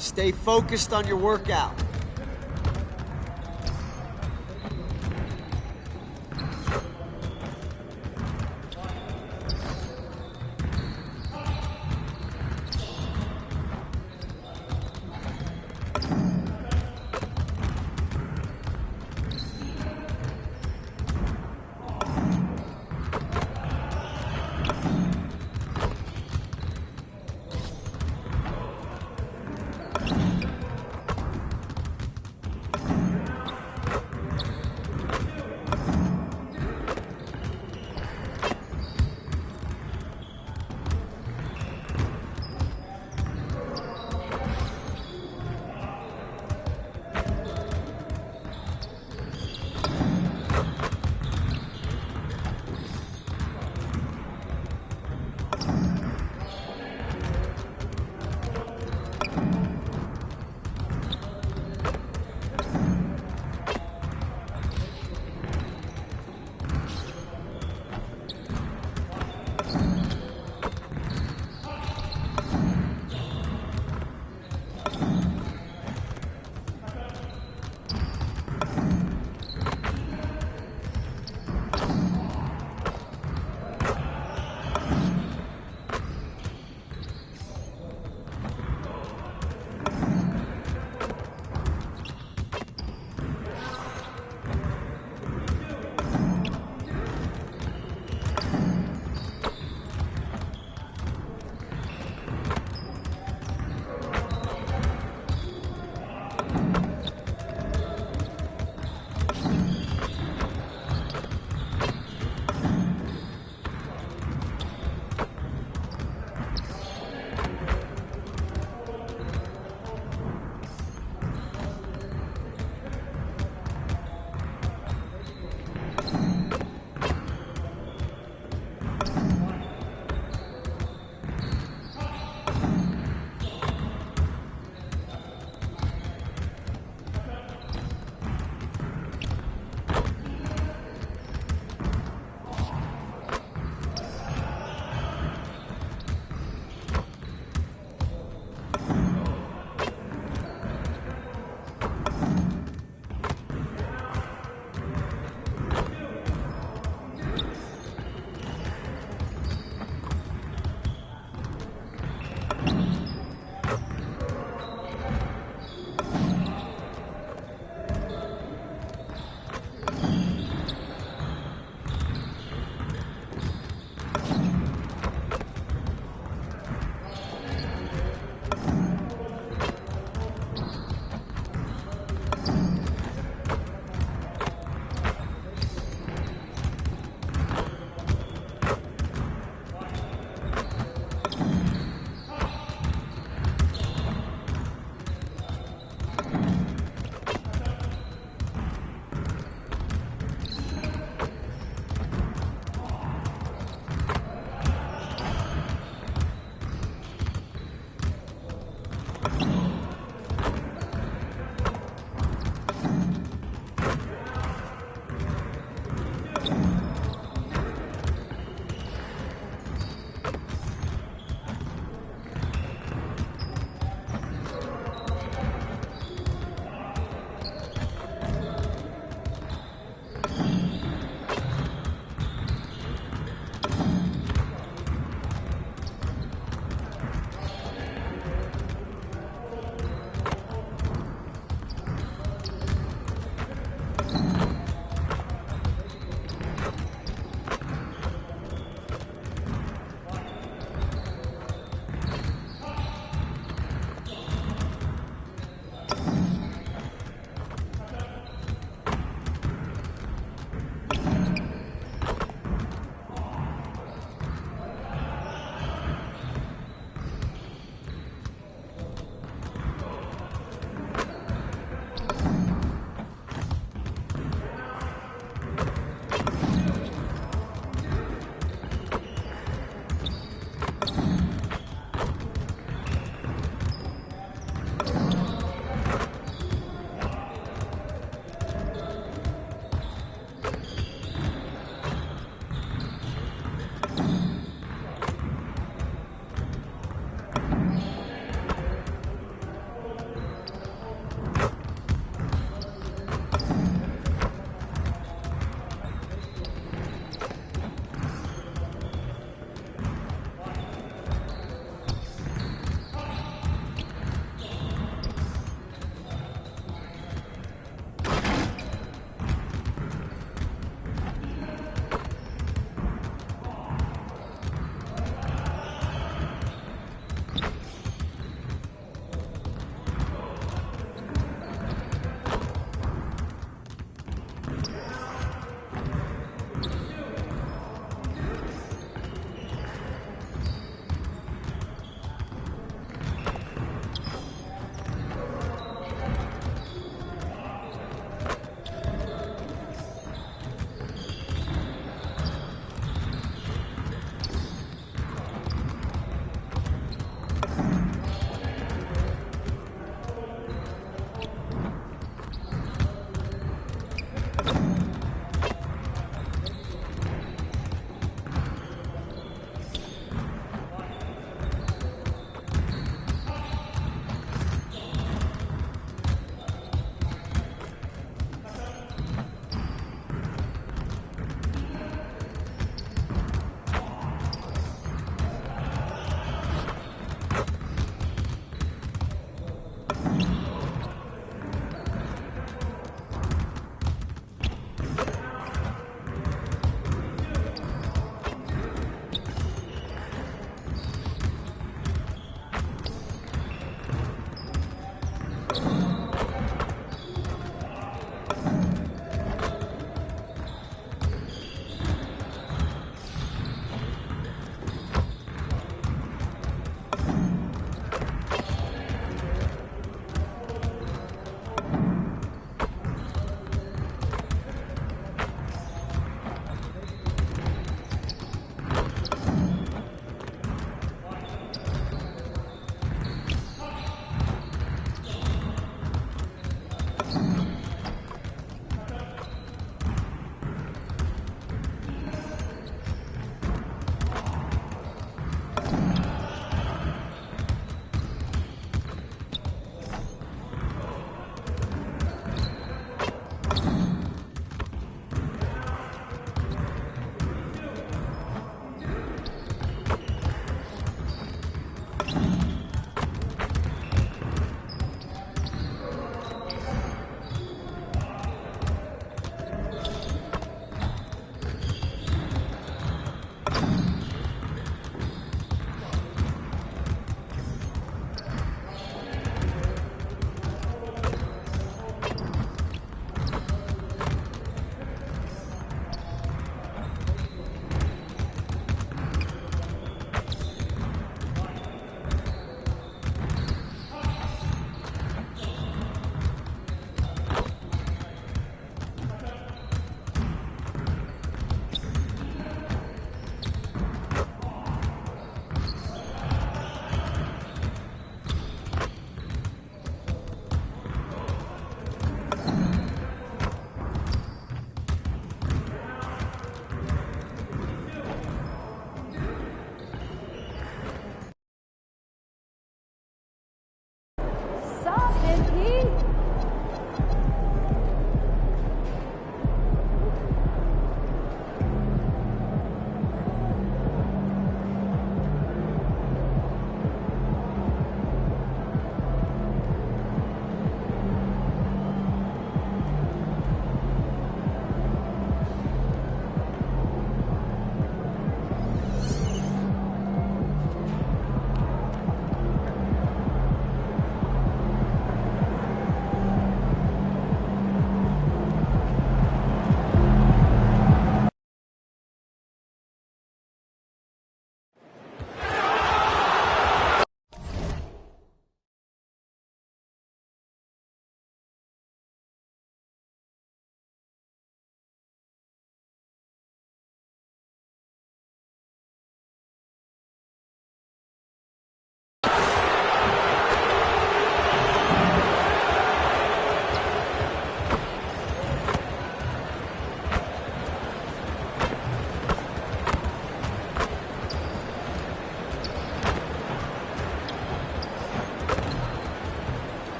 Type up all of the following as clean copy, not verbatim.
Stay focused on your workout.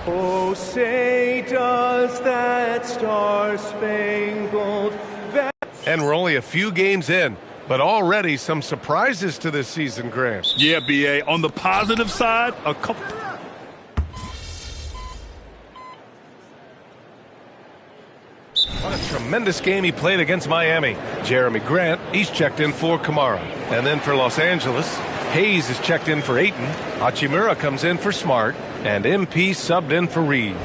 Oh, say does that star-spangled banner... And we're only a few games in, but already some surprises to this season, Grant. Yeah, B.A. On the positive side, a couple... What a tremendous game he played against Miami. Jeremy Grant, he's checked in for Kamara. And then for Los Angeles, Hayes is checked in for Ayton. Hachimura comes in for Smart. And MP subbed in for Reeves.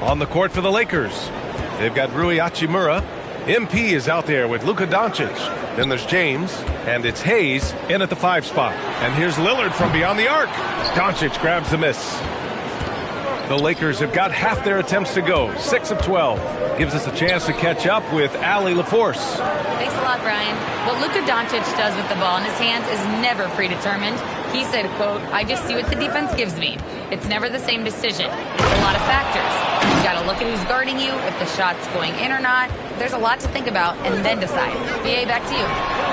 On the court for the Lakers, they've got Rui Hachimura. MP is out there with Luka Doncic. Then there's James, and it's Hayes in at the 5 spot. And here's Lillard from beyond the arc. Doncic grabs the miss. The Lakers have got half their attempts to go, 6 of 12. Gives us a chance to catch up with Allie LaForce. Thanks a lot, Brian. What Luka Doncic does with the ball in his hands is never predetermined. He said, quote, "I just see what the defense gives me. It's never the same decision. It's a lot of factors. You got to look Look at who's guarding you, if the shot's going in or not. There's a lot to think about, and then decide. BA, back to you.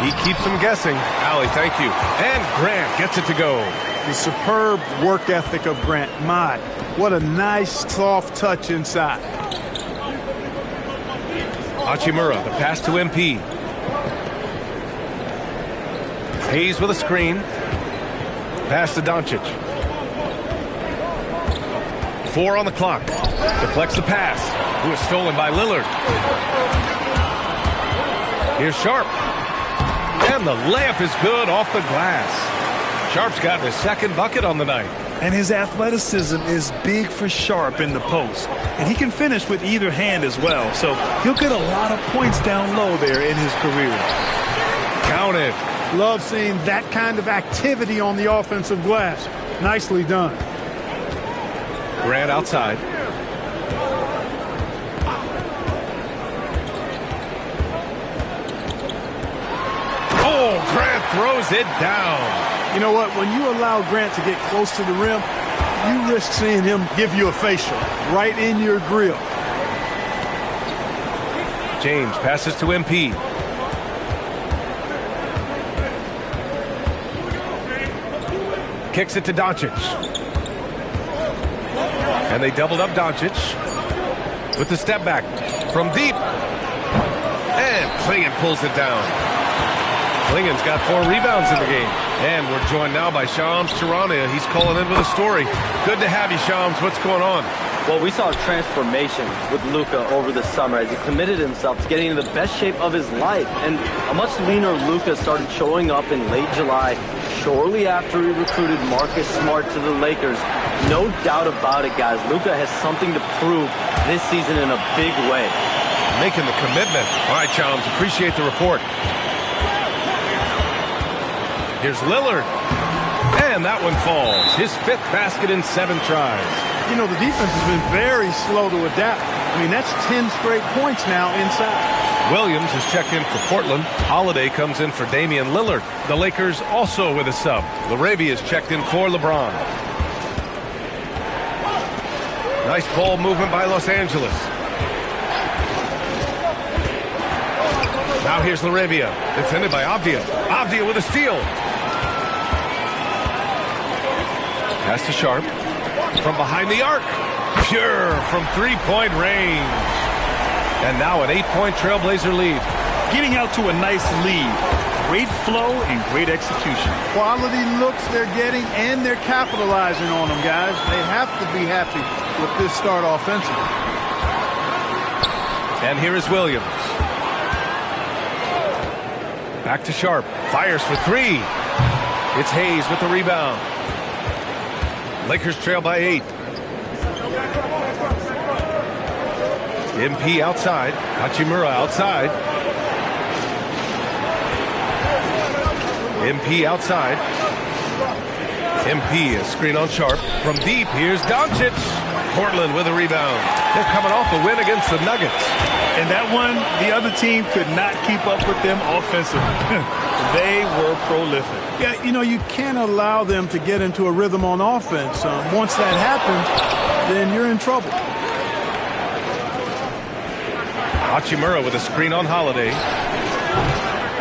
He keeps them guessing. Allie, thank you. And Grant gets it to go. The superb work ethic of Grant. My, what a nice, soft touch inside. Hachimura, the pass to MP. Hayes with a screen. Pass to Doncic. 4 on the clock. Deflects the pass. Who is stolen by Lillard. Here's Sharp. And the layup is good off the glass. Sharp's gotten his second bucket on the night. And his athleticism is big for Sharp in the post. And he can finish with either hand as well. So he'll get a lot of points down low there in his career. Counted. Love seeing that kind of activity on the offensive glass. Nicely done. Grant outside. Oh, Grant throws it down. You know what? When you allow Grant to get close to the rim, you risk seeing him give you a facial right in your grill. James passes to MP. Kicks it to Doncic. And they doubled up Doncic with the step back from deep. And Clingan pulls it down. Clingan's got 4 rebounds in the game. And we're joined now by Shams Charania. He's calling in with a story. Good to have you, Shams. What's going on? Well, we saw a transformation with Luka over the summer as he committed himself to getting into the best shape of his life. And a much leaner Luka started showing up in late July, shortly after he recruited Marcus Smart to the Lakers. No doubt about it, guys. Luka has something to prove this season in a big way. Making the commitment. All right, Shams, appreciate the report. Here's Lillard. And that one falls. His 5th basket in 7 tries. You know, the defense has been very slow to adapt. I mean, that's 10 straight points now inside. Williams has checked in for Portland. Holiday comes in for Damian Lillard. The Lakers also with a sub. LaRavia is checked in for LeBron. Nice ball movement by Los Angeles. Now here's LaRavia. Defended by Avdia. Avdia with a steal. Pass to Sharp. From behind the arc. Pure from 3-point range. And now an 8-point Trailblazer lead. Getting out to a nice lead. Great flow and great execution. Quality looks they're getting, and they're capitalizing on them, guys. They have to be happy with this start offensively. And here is Williams. Back to Sharp. Fires for 3. It's Hayes with the rebound. Lakers trail by 8. MP outside. Hachimura outside. MP outside. MP a screen on Sharp. From deep, here's Doncic. Portland with a rebound. They're coming off a win against the Nuggets. And that one, the other team could not keep up with them offensively. They were prolific. Yeah, you know, you can't allow them to get into a rhythm on offense. Once that happens, then you're in trouble. Hachimura with a screen on Holiday.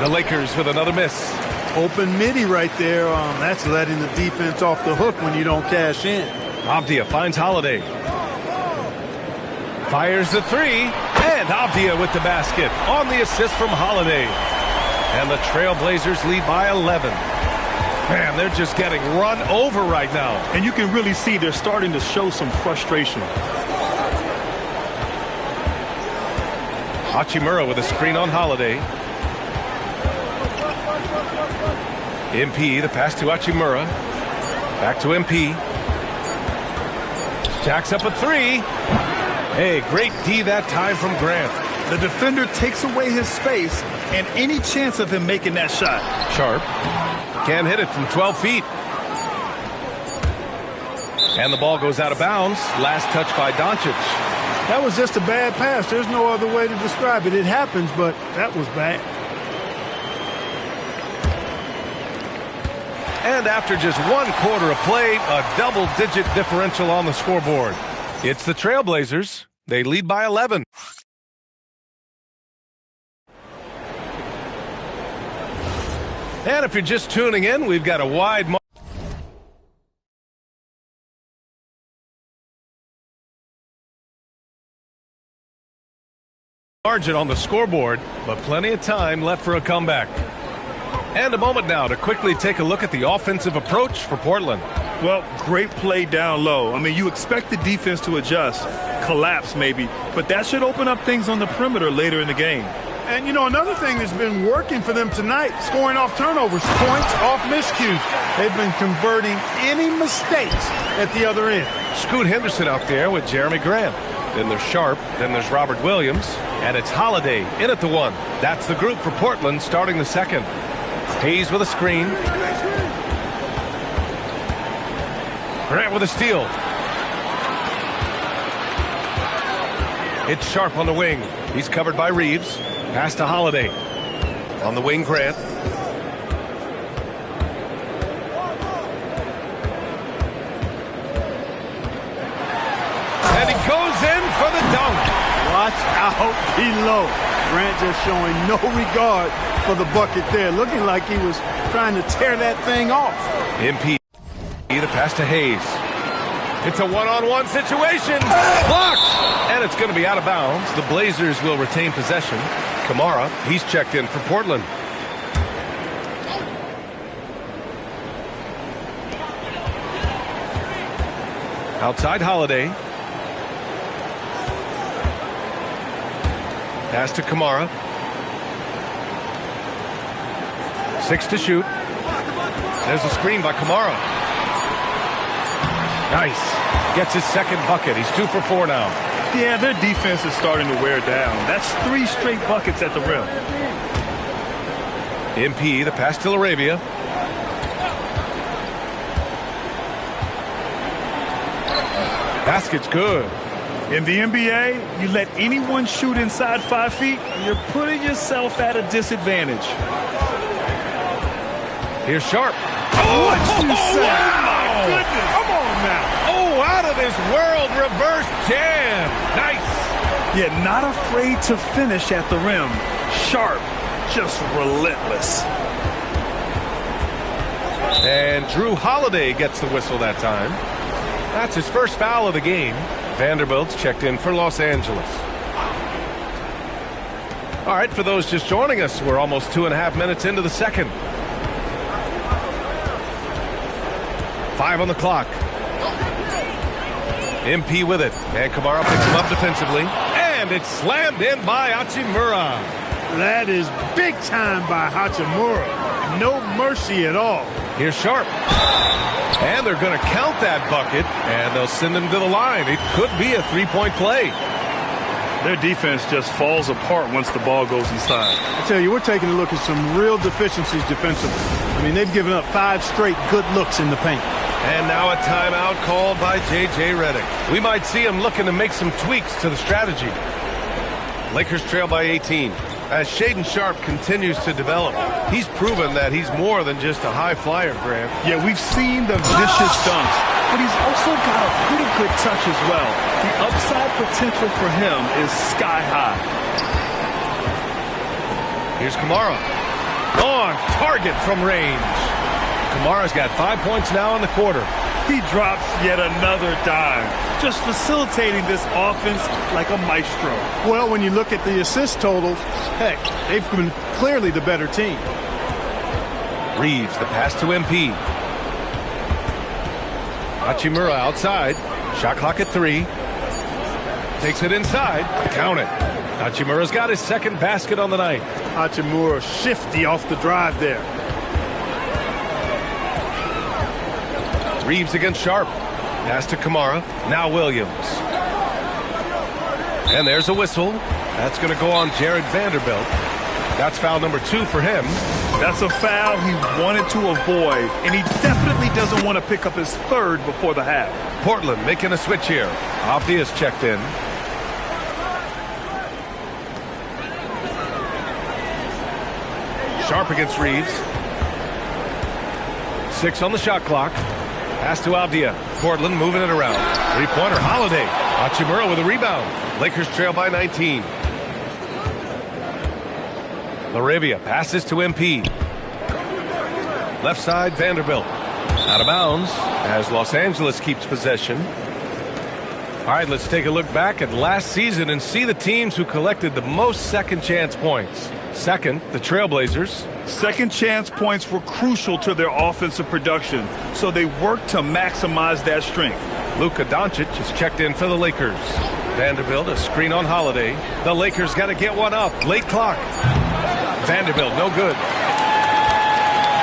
The Lakers with another miss. Open midi right there. That's letting the defense off the hook when you don't cash in. Avdia finds Holiday. Fires the 3. And Avdia with the basket on the assist from Holiday. And the Trailblazers lead by 11. Man, they're just getting run over right now. And you can really see they're starting to show some frustration. Hachimura with a screen on Holiday. MP, the pass to Hachimura. Back to MP. Jacks up a 3. Hey, great D that time from Grant. The defender takes away his space and any chance of him making that shot. Sharp can't hit it from 12 feet. And the ball goes out of bounds. Last touch by Doncic. That was just a bad pass. There's no other way to describe it. It happens, but that was bad. And after just 1 quarter of play, a double-digit differential on the scoreboard. It's the Trailblazers They lead by 11. And if you're just tuning in, we've got a wide margin on the scoreboard, but plenty of time left for a comeback. And a moment now to quickly take a look at the offensive approach for Portland. Well, great play down low. I mean, you expect the defense to adjust, collapse maybe, but that should open up things on the perimeter later in the game. And, you know, another thing that's been working for them tonight, scoring off turnovers, points off miscues. They've been converting any mistakes at the other end. Scoot Henderson out there with Jeremy Grant. Then there's Sharp, then there's Robert Williams, and it's Holiday in at the 1. That's the group for Portland starting the second. Hayes with a screen. Grant with a steal. It's Sharp on the wing. He's covered by Reeves. Pass to Holiday. On the wing, Grant. And he goes in for the dunk. Watch out below. Grant just showing no regard for the bucket there. Looking like he was trying to tear that thing off. MP. The pass to Hayes. It's a one-on-one situation. Blocked! And it's going to be out of bounds. The Blazers will retain possession. Kamara, he's checked in for Portland. Outside Holiday. Pass to Kamara. 6 to shoot. There's a screen by Kamara. Nice. Gets his second bucket. He's 2 for 4 now. Yeah, their defense is starting to wear down. That's 3 straight buckets at the rim. MP, the pass to Laravia. Basket's good. In the NBA, you let anyone shoot inside 5 feet, you're putting yourself at a disadvantage. Here's Sharp. What you say? Wow! Goodness. Come on now. Oh, out of this world reverse jam. Nice. Yet not afraid to finish at the rim. Sharp, just relentless. And Drew Holiday gets the whistle that time. That's his first foul of the game. Vanderbilt's checked in for Los Angeles. All right, for those just joining us, we're almost 2.5 minutes into the second. 5 on the clock. MP with it. And Kamara picks him up defensively. And it's slammed in by Hachimura. That is big time by Hachimura. No mercy at all. Here's Sharp. And they're going to count that bucket, and they'll send him to the line. It could be a 3-point play. Their defense just falls apart once the ball goes inside. I tell you, we're taking a look at some real deficiencies defensively. I mean, they've given up 5 straight good looks in the paint. And now a timeout called by J.J. Redick. We might see him looking to make some tweaks to the strategy. Lakers trail by 18. As Shaedon Sharp continues to develop, he's proven that he's more than just a high flyer, Grant. Yeah, we've seen the vicious dunks, but he's also got a pretty good touch as well. The upside potential for him is sky high. Here's Kamara. On target from range. Kamara's got 5 points now in the quarter. He drops yet another dime, just facilitating this offense like a maestro. Well, when you look at the assist totals, heck, they've been clearly the better team. Reeves, the pass to MP. Hachimura outside. Shot clock at 3. Takes it inside. Count it. Hachimura's got his second basket on the night. Hachimura shifty off the drive there. Reeves against Sharp. Pass to Kamara. Now Williams. And there's a whistle. That's going to go on Jared Vanderbilt. That's foul number 2 for him. That's a foul he wanted to avoid, and he definitely doesn't want to pick up his third before the half. Portland making a switch here. Avdia's checked in. Sharp against Reeves. 6 on the shot clock. Pass to Avdia. Portland moving it around. Three-pointer. Holiday. Hachimura with a rebound. Lakers trail by 19. Laravia passes to MP. Left side, Vanderbilt. Out of bounds as Los Angeles keeps possession. All right, let's take a look back at last season and see the teams who collected the most second chance points. Second, the Trailblazers. Second chance points were crucial to their offensive production, so they worked to maximize that strength. Luka Doncic is checked in for the Lakers. Vanderbilt, a screen on Holiday. The Lakers got to get one up. Late clock. Vanderbilt, no good.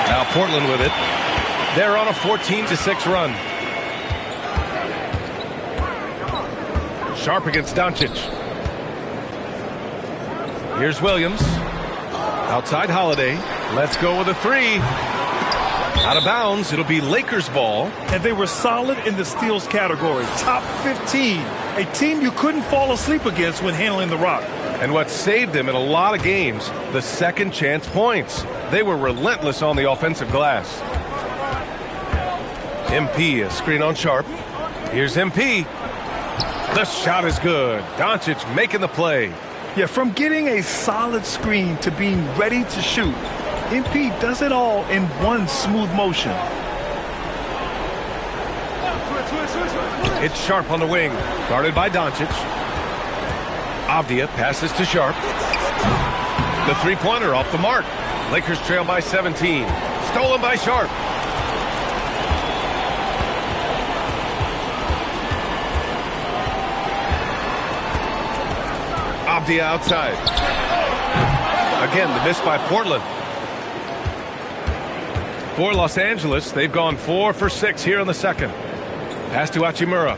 Now Portland with it. They're on a 14-6 run. Sharp against Doncic. Here's Williams. Outside Holiday. Let's go with a three. Out of bounds. It'll be Lakers ball. And they were solid in the steals category. Top 15. A team you couldn't fall asleep against when handling the rock. And what saved them in a lot of games, the second chance points. They were relentless on the offensive glass. MP, a screen on Sharp. Here's MP. The shot is good. Doncic making the play. Yeah, from getting a solid screen to being ready to shoot, MP does it all in one smooth motion. It's Sharp on the wing, guarded by Doncic. Avdia passes to Sharp. The three-pointer off the mark. Lakers trail by 17. Stolen by Sharp. Avdia outside. Again, the miss by Portland. For Los Angeles, they've gone 4 for 6 here in the second. Pass to Hachimura.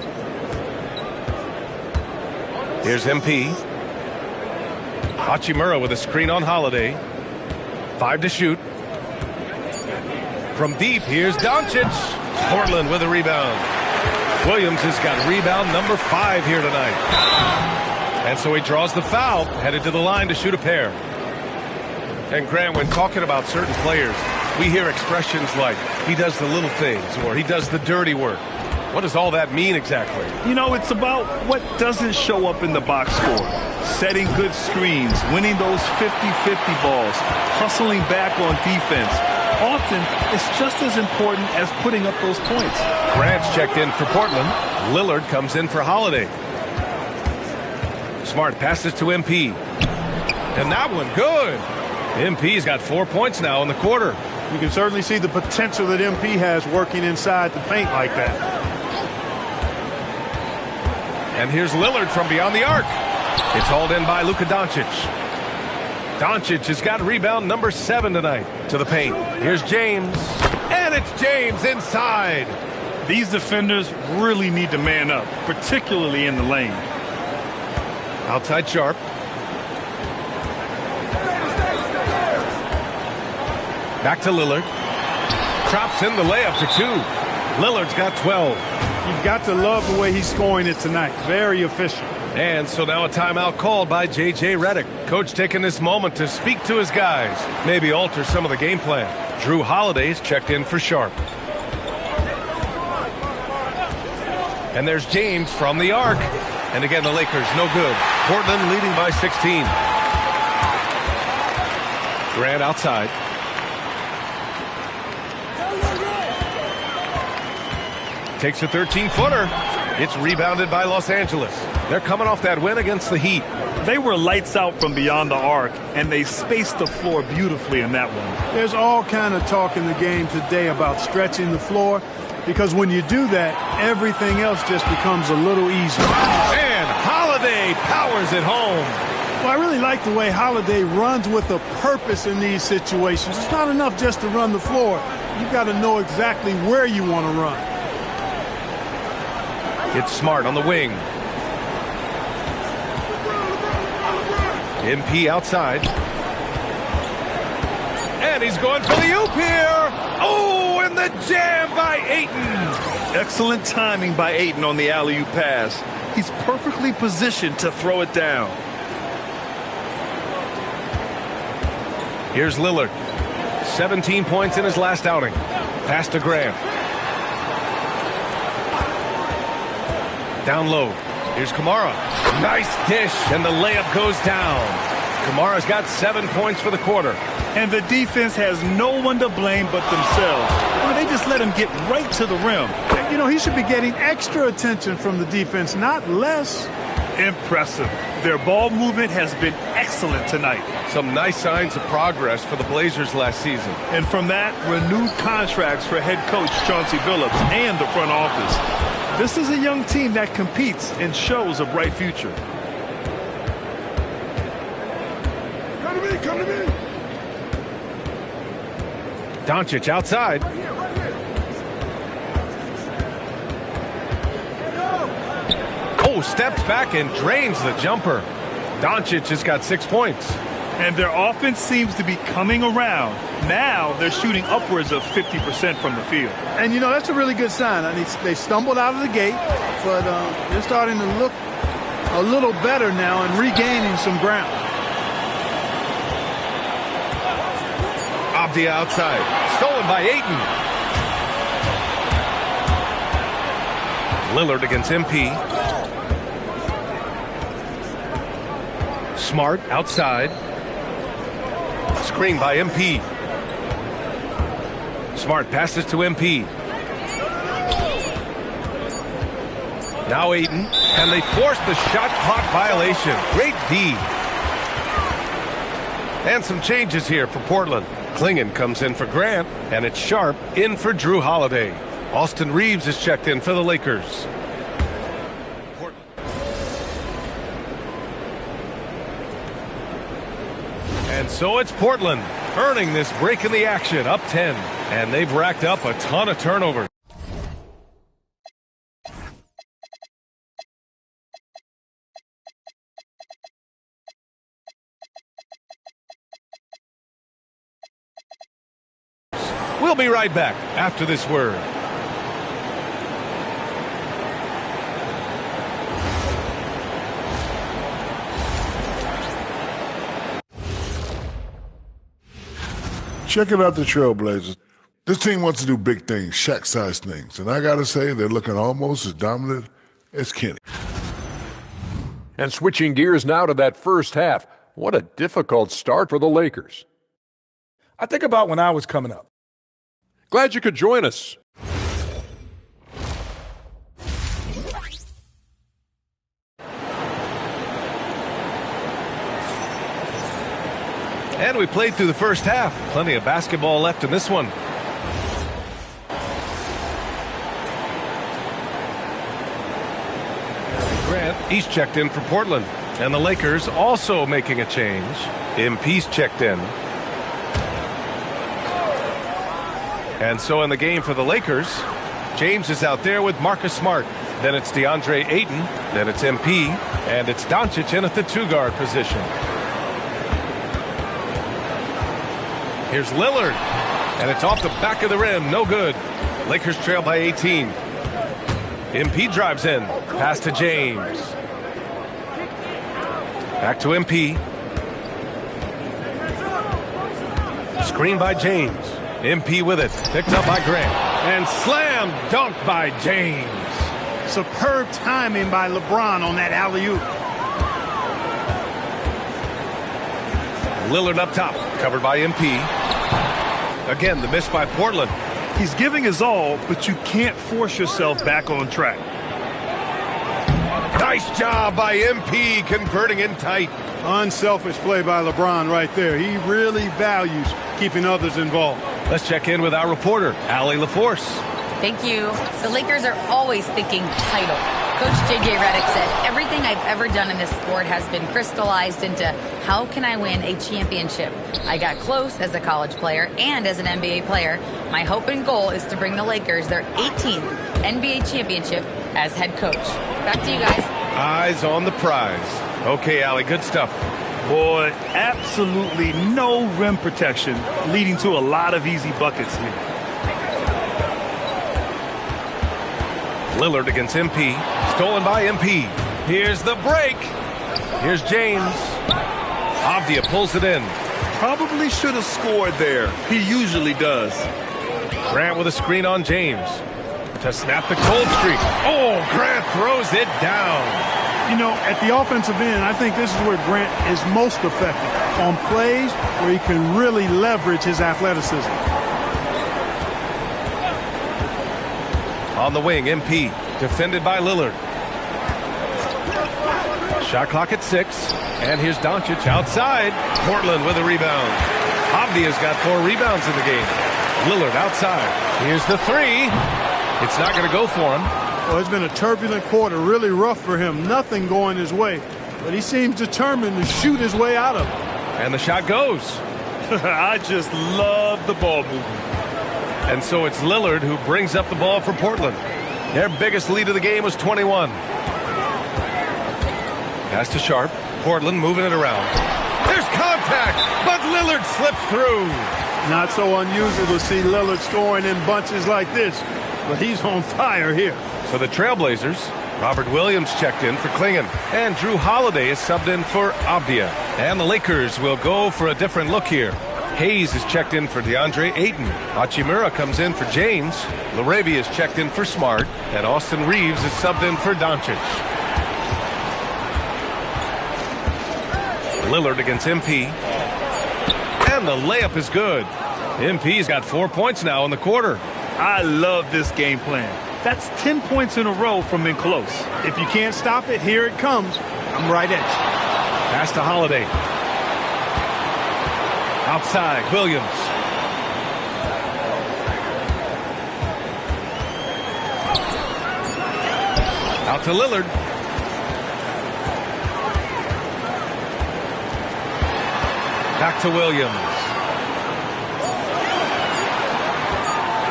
Here's MP. Hachimura with a screen on Holiday. 5 to shoot. From deep, here's Doncic. Portland with a rebound. Williams has got rebound number 5 here tonight. And so he draws the foul, headed to the line to shoot a pair. And Grant, when talking about certain players, we hear expressions like, he does the little things, or he does the dirty work. What does all that mean exactly? You know, it's about what doesn't show up in the box score. Setting good screens, winning those 50-50 balls, hustling back on defense. Often, it's just as important as putting up those points. Grant's checked in for Portland. Lillard comes in for Holiday. Smart passes to MP. And that one, good. MP's got 4 points now in the quarter. You can certainly see the potential that MP has working inside the paint like that. And here's Lillard from beyond the arc. It's hauled in by Luka Doncic. Doncic has got rebound number 7 tonight to the paint. Here's James. And it's James inside. These defenders really need to man up, particularly in the lane. Outside Sharp. Back to Lillard. Drops in the layup for 2. Lillard's got 12. You've got to love the way he's scoring it tonight. Very efficient. And so now a timeout called by J.J. Redick. Coach taking this moment to speak to his guys. Maybe alter some of the game plan. Drew Holiday's checked in for Sharp. And there's James from the arc. And again, the Lakers no good. Portland leading by 16. Grant outside. Takes a 13-footer. It's rebounded by Los Angeles. They're coming off that win against the Heat. They were lights out from beyond the arc, and they spaced the floor beautifully in that one. There's all kind of talk in the game today about stretching the floor, because when you do that, everything else just becomes a little easier. And Holiday powers it home. Well, I really like the way Holiday runs with a purpose in these situations. It's not enough just to run the floor. You've got to know exactly where you want to run. It's Smart on the wing. MP outside. And he's going for the oop here. Oh, and the jam by Ayton. Excellent timing by Ayton on the alley-oop pass. He's perfectly positioned to throw it down. Here's Lillard. 17 points in his last outing. Pass to Grant. Down low. Here's Kamara. Nice dish, and the layup goes down. Kamara's got 7 points for the quarter. And the defense has no one to blame but themselves. They just let him get right to the rim. You know, he should be getting extra attention from the defense, not less. Impressive. Their ball movement has been excellent tonight. Some nice signs of progress for the Blazers last season. And from that, renewed contracts for head coach Chauncey Billups and the front office. This is a young team that competes and shows a bright future. Come to me, come to me. Doncic outside. Oh, steps back and drains the jumper. Doncic has got 6 points. And their offense seems to be coming around. Now they're shooting upwards of 50% from the field. And, you know, that's a really good sign. I mean, they stumbled out of the gate, but they're starting to look a little better now and regaining some ground. Off the outside. Stolen by Ayton. Lillard against MP. Smart outside. Screen by MP. Smart passes to MP. Now Ayton. And they force the shot clock violation. Great D. And some changes here for Portland. Klingon comes in for Grant, and it's Sharp in for Drew Holiday. Austin Reeves is checked in for the Lakers. And so it's Portland earning this break in the action, up 10. And they've racked up a ton of turnovers. We'll be right back after this word. Check it out, the Trailblazers. This team wants to do big things, Shaq-sized things. And I got to say, they're looking almost as dominant as Kenny. And switching gears now to that first half, what a difficult start for the Lakers. I think about when I was coming up. Glad you could join us. And we played through the first half. Plenty of basketball left in this one. Grant, he's checked in for Portland. And the Lakers also making a change. MP's checked in. And so in the game for the Lakers, James is out there with Marcus Smart. Then it's DeAndre Ayton. Then it's MP. And it's Doncic in at the two-guard position. Here's Lillard. And it's off the back of the rim. No good. Lakers trail by 18. MP drives in. Pass to James. Back to MP. Screen by James. MP with it. Picked up by Grant. And slam dunk by James. Superb timing by LeBron on that alley-oop. Lillard up top. Covered by MP. Again, the miss by Portland. He's giving his all, but you can't force yourself back on track. Nice job by MP converting in tight. Unselfish play by LeBron right there. He really values keeping others involved. Let's check in with our reporter, Allie LaForce. Thank you. The Lakers are always thinking title. Coach J.J. Redick said, everything I've ever done in this sport has been crystallized into how can I win a championship. I got close as a college player and as an NBA player. My hope and goal is to bring the Lakers their 18th NBA championship as head coach. Back to you guys. Eyes on the prize. Okay, Allie, good stuff. Boy, absolutely no rim protection, leading to a lot of easy buckets here. Lillard against MP. Stolen by MP. Here's the break. Here's James. Avdia pulls it in. Probably should have scored there. He usually does. Grant with a screen on James. To snap the cold streak. Oh, Grant throws it down. You know, at the offensive end, I think this is where Grant is most effective, on plays where he can really leverage his athleticism. On the wing, MP, defended by Lillard. Shot clock at 6, and here's Doncic outside. Portland with a rebound. Avdia's got 4 rebounds in the game. Lillard outside. Here's the 3. It's not going to go for him. Well, it's been a turbulent quarter, really rough for him. Nothing going his way, but he seems determined to shoot his way out of it. And the shot goes. I just love the ball movement. And so it's Lillard who brings up the ball for Portland. Their biggest lead of the game was 21. Pass to Sharp. Portland moving it around. There's contact, but Lillard slips through. Not so unusual to see Lillard scoring in bunches like this, but he's on fire here. For the Trailblazers, Robert Williams checked in for Klingon, and Drew Holiday is subbed in for Avdia. And the Lakers will go for a different look here. Hayes is checked in for DeAndre Ayton. Hachimura comes in for James. Laravia is checked in for Smart, and Austin Reeves is subbed in for Doncic. Lillard against MP. And the layup is good. MP's got 4 points now in the quarter. I love this game plan. That's 10 points in a row from in close. If you can't stop it, here it comes. I'm right at you. Pass to Holiday. Outside, Williams. Out to Lillard. Back to Williams.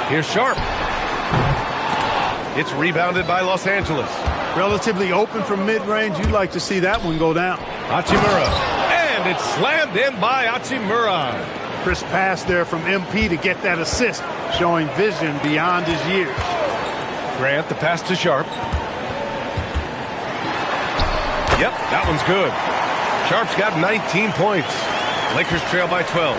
Here's Sharp. It's rebounded by Los Angeles. Relatively open from mid-range. You'd like to see that one go down. Hachimura. And it's slammed in by Hachimura. Crisp pass there from MP to get that assist, showing vision beyond his years. Grant, the pass to Sharp. Yep, that one's good. Sharp's got 19 points. Lakers trail by 12.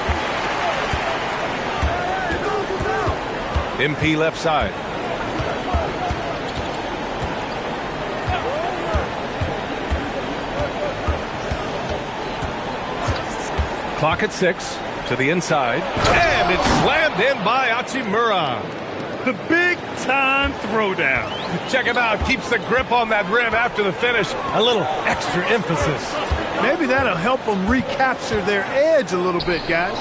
MP left side. Clock at 6 to the inside. And it's slammed in by Hachimura. The big-time throwdown. Check him out. Keeps the grip on that rim after the finish. A little extra emphasis. Maybe that'll help them recapture their edge a little bit, guys.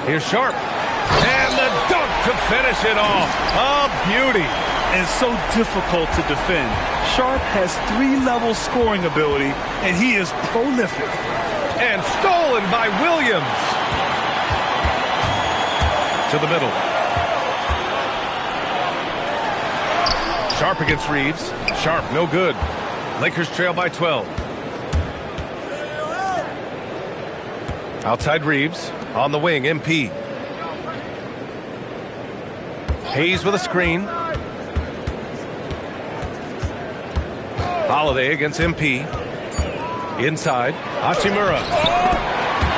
Here's Sharp. And the dunk to finish it off. A beauty. And so difficult to defend. Sharp has 3-level scoring ability, and he is prolific. And stolen by Williams. To the middle. Sharp against Reeves. Sharp, no good. Lakers trail by 12. Outside Reeves. On the wing, MP. Hayes with a screen. Holiday against MP. Inside. Hachimura.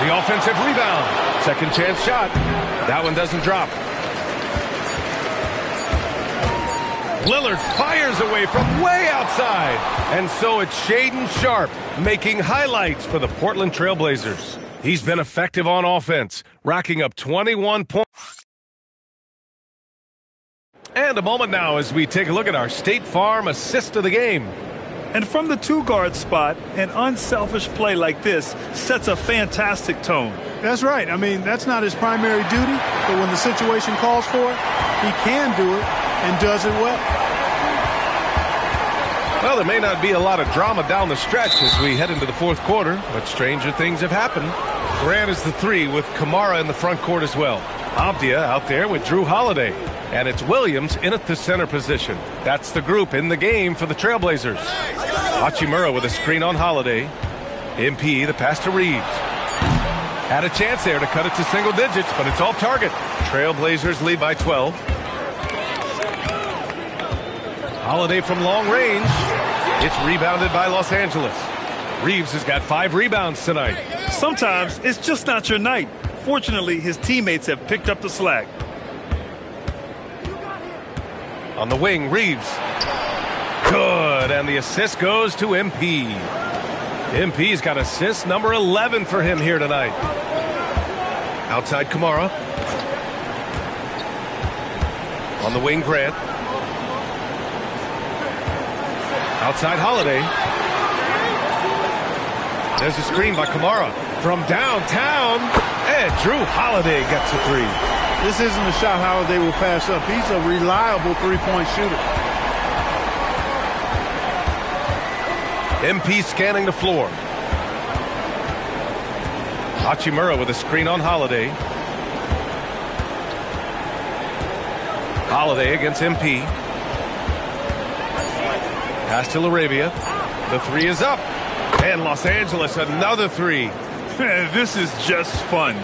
The offensive rebound. Second chance shot. That one doesn't drop. Lillard fires away from way outside. And so it's Shaedon Sharp making highlights for the Portland Trailblazers. He's been effective on offense, racking up 21 points. And a moment now as we take a look at our State Farm assist of the game. And from the 2-guard spot, an unselfish play like this sets a fantastic tone. That's right. I mean, that's not his primary duty, but when the situation calls for it, he can do it and does it well. Well, there may not be a lot of drama down the stretch as we head into the fourth quarter, but stranger things have happened. Grant is the 3 with Kamara in the front court as well. Avdia out there with Drew Holiday. And it's Williams in at the center position. That's the group in the game for the Trailblazers. Hachimura with a screen on Holiday. MP, the pass to Reeves. Had a chance there to cut it to single digits, but it's off target. Trailblazers lead by 12. Holiday from long range. It's rebounded by Los Angeles. Reeves has got 5 rebounds tonight. Sometimes it's just not your night. Fortunately, his teammates have picked up the slack. On the wing, Reeves. Good, and the assist goes to MP. MP's got assist number 11 for him here tonight. Outside Kamara. On the wing, Grant. Outside Holiday. There's a screen by Kamara from downtown, and Drew Holiday gets a three. This isn't a shot Holiday will pass up. He's a reliable three-point shooter. MP scanning the floor. Hachimura with a screen on Holiday. Holiday against MP. Pass to LaRavia. The three is up. And Los Angeles, another three. This is just fun.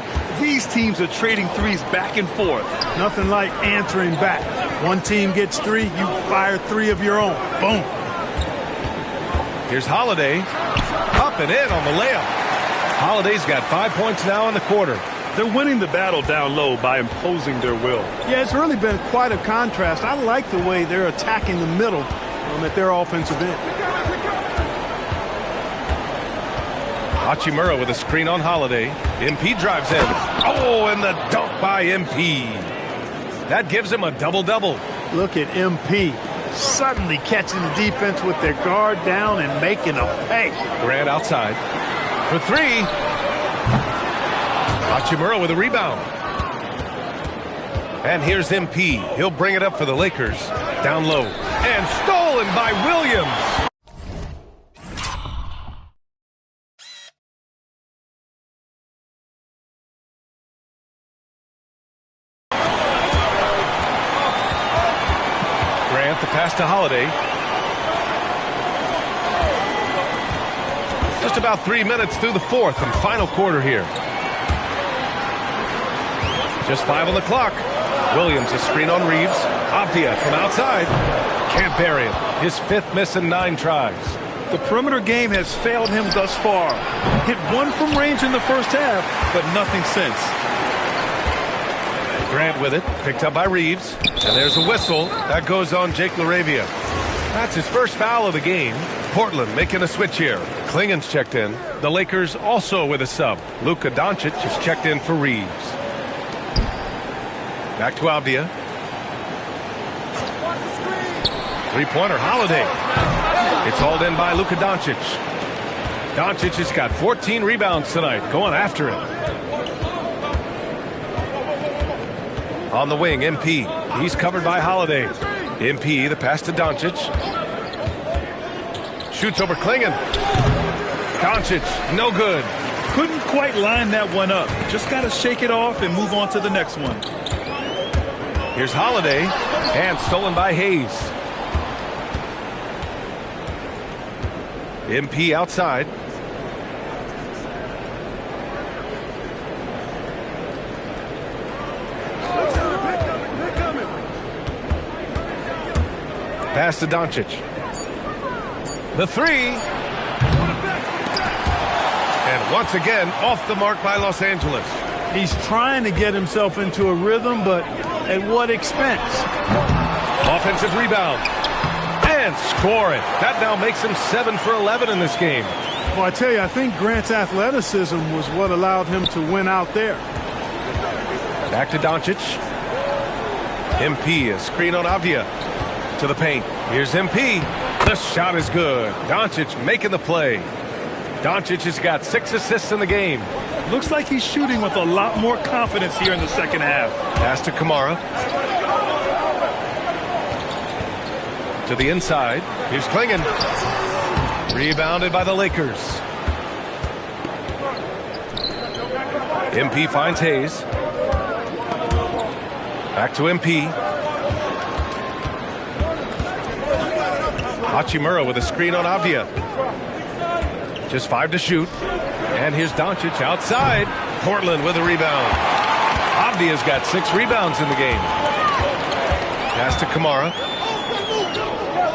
These teams are trading threes back and forth. Nothing like answering back. One team gets three, you fire three of your own. Boom. Here's Holiday. Up and in on the layup. Holiday's got 5 points now in the quarter. They're winning the battle down low by imposing their will. Yeah, it's really been quite a contrast. I like the way they're attacking the middle at their offensive end. Hachimura with a screen on Holiday. MP drives in. Oh, and the dunk by MP. That gives him a double-double. Look at MP suddenly catching the defense with their guard down and making a pay. Grant outside for three. Hachimura with a rebound. And here's MP. He'll bring it up for the Lakers. Down low. And stolen by Williams. Grant the pass to Holiday. Just about 3 minutes through the fourth and final quarter here. Just 5 on the clock. Williams a screen on Reeves. Avdia from outside. Can't bury him. His fifth miss in 9 tries. The perimeter game has failed him thus far. Hit one from range in the first half, but nothing since. Grant with it. Picked up by Reeves. And there's a whistle. That goes on Jake LaRavia. That's his first foul of the game. Portland making a switch here. Klingen's checked in. The Lakers also with a sub. Luka Doncic is checked in for Reeves. Back to Avdia. Three-pointer, Holiday. It's hauled in by Luka Doncic. Doncic has got 14 rebounds tonight, going after it. On the wing, MP. He's covered by Holiday. MP, the pass to Doncic. Shoots over Klingen. Doncic, no good. Couldn't quite line that one up. Just got to shake it off and move on to the next one. Here's Holiday, and stolen by Hayes. MP outside. Pass to Doncic. The three. And once again, off the mark by Los Angeles. He's trying to get himself into a rhythm, but at what expense? Offensive rebound. And score it. That now makes him 7 for 11 in this game. Well, I tell you, I think Grant's athleticism was what allowed him to win out there. Back to Doncic. MP, a screen on Avdia. To the paint. Here's MP. The shot is good. Doncic making the play. Doncic has got 6 assists in the game. Looks like he's shooting with a lot more confidence here in the second half. Pass to Kamara. To the inside. Here's Klingen. Rebounded by the Lakers. MP finds Hayes. Back to MP. Hachimura with a screen on Avdia. Just 5 to shoot. And here's Doncic outside. Portland with a rebound. Avdia's got 6 rebounds in the game. Pass to Kamara.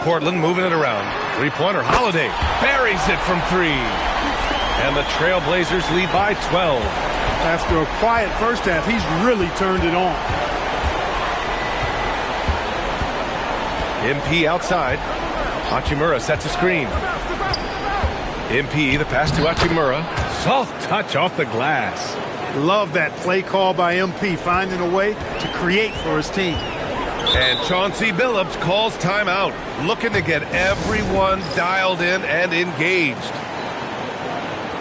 Portland moving it around. Three-pointer. Holiday buries it from 3. And the Trailblazers lead by 12. After a quiet first half, he's really turned it on. MP outside. Hachimura sets a screen. MP, the pass to Hachimura. Soft touch off the glass. Love that play call by MP, finding a way to create for his team. And Chauncey Billups calls timeout, looking to get everyone dialed in and engaged.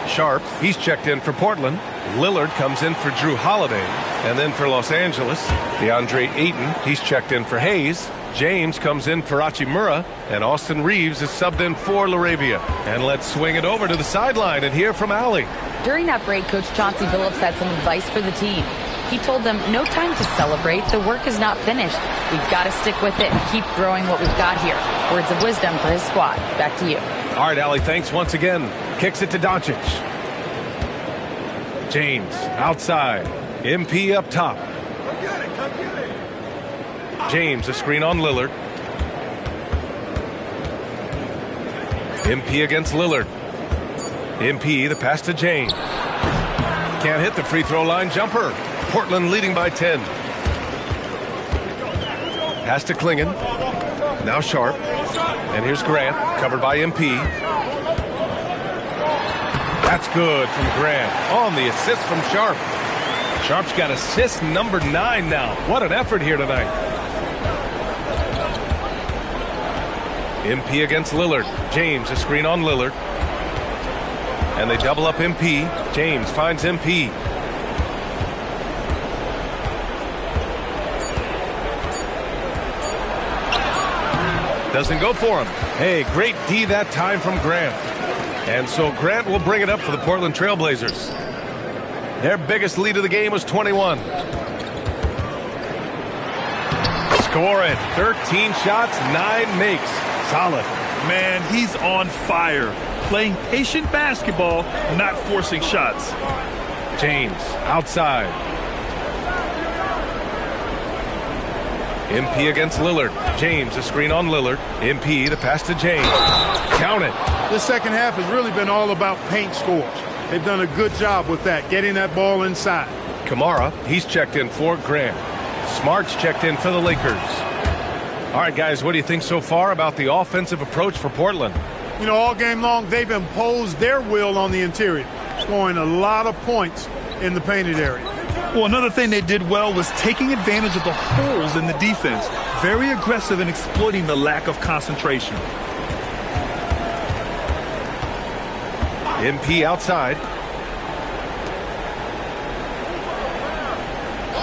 Sharp, he's checked in for Portland. Lillard comes in for Drew Holiday. And then for Los Angeles, DeAndre Ayton, he's checked in for Hayes. James comes in for Hachimura, and Austin Reeves is subbed in for LaRavia. And let's swing it over to the sideline and hear from Allie. During that break, Coach Chauncey Billups had some advice for the team. He told them, no time to celebrate. The work is not finished. We've got to stick with it and keep growing what we've got here. Words of wisdom for his squad. Back to you. All right, Allie, thanks once again. Kicks it to Doncic. James outside. MP up top. James, a screen on Lillard. MP against Lillard. MP, the pass to James. Can't hit the free throw line jumper. Portland leading by 10. Pass to Klingon. Now Sharp. And here's Grant, covered by MP. That's good from Grant. On the assist from Sharp. Sharp's got assist number 9 now. What an effort here tonight. MP against Lillard. James, a screen on Lillard. And they double up MP. James finds MP. Doesn't go for him. Hey, great D that time from Grant. And so Grant will bring it up for the Portland Trailblazers. Their biggest lead of the game was 21. Score it. 13 shots, 9 makes. Solid. Man, he's on fire. Playing patient basketball, not forcing shots. James outside. MP against Lillard. James, a screen on Lillard. MP, the pass to James. Count it. This second half has really been all about paint scores. They've done a good job with that, getting that ball inside. Kamara, he's checked in for Grant. Smart's checked in for the Lakers. All right, guys, what do you think so far about the offensive approach for Portland? You know, all game long, they've imposed their will on the interior, scoring a lot of points in the painted area. Well, another thing they did well was taking advantage of the holes in the defense. Very aggressive in exploiting the lack of concentration. MP outside.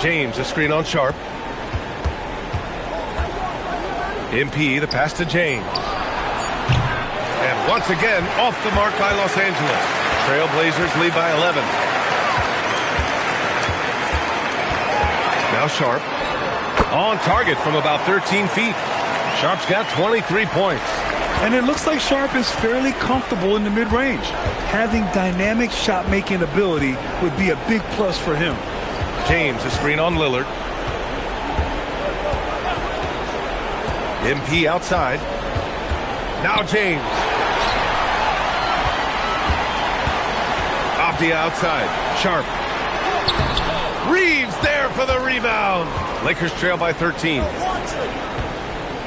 James, a screen on Sharp. MP, the pass to James. And once again, off the mark by Los Angeles. Trailblazers lead by 11. Now Sharp. On target from about 13 feet. Sharp's got 23 points. And it looks like Sharp is fairly comfortable in the mid-range. Having dynamic shot-making ability would be a big plus for him. James, a screen on Lillard. MP outside. Now James. Off the outside. Sharp. Reeves there for the rebound. Lakers trail by 13.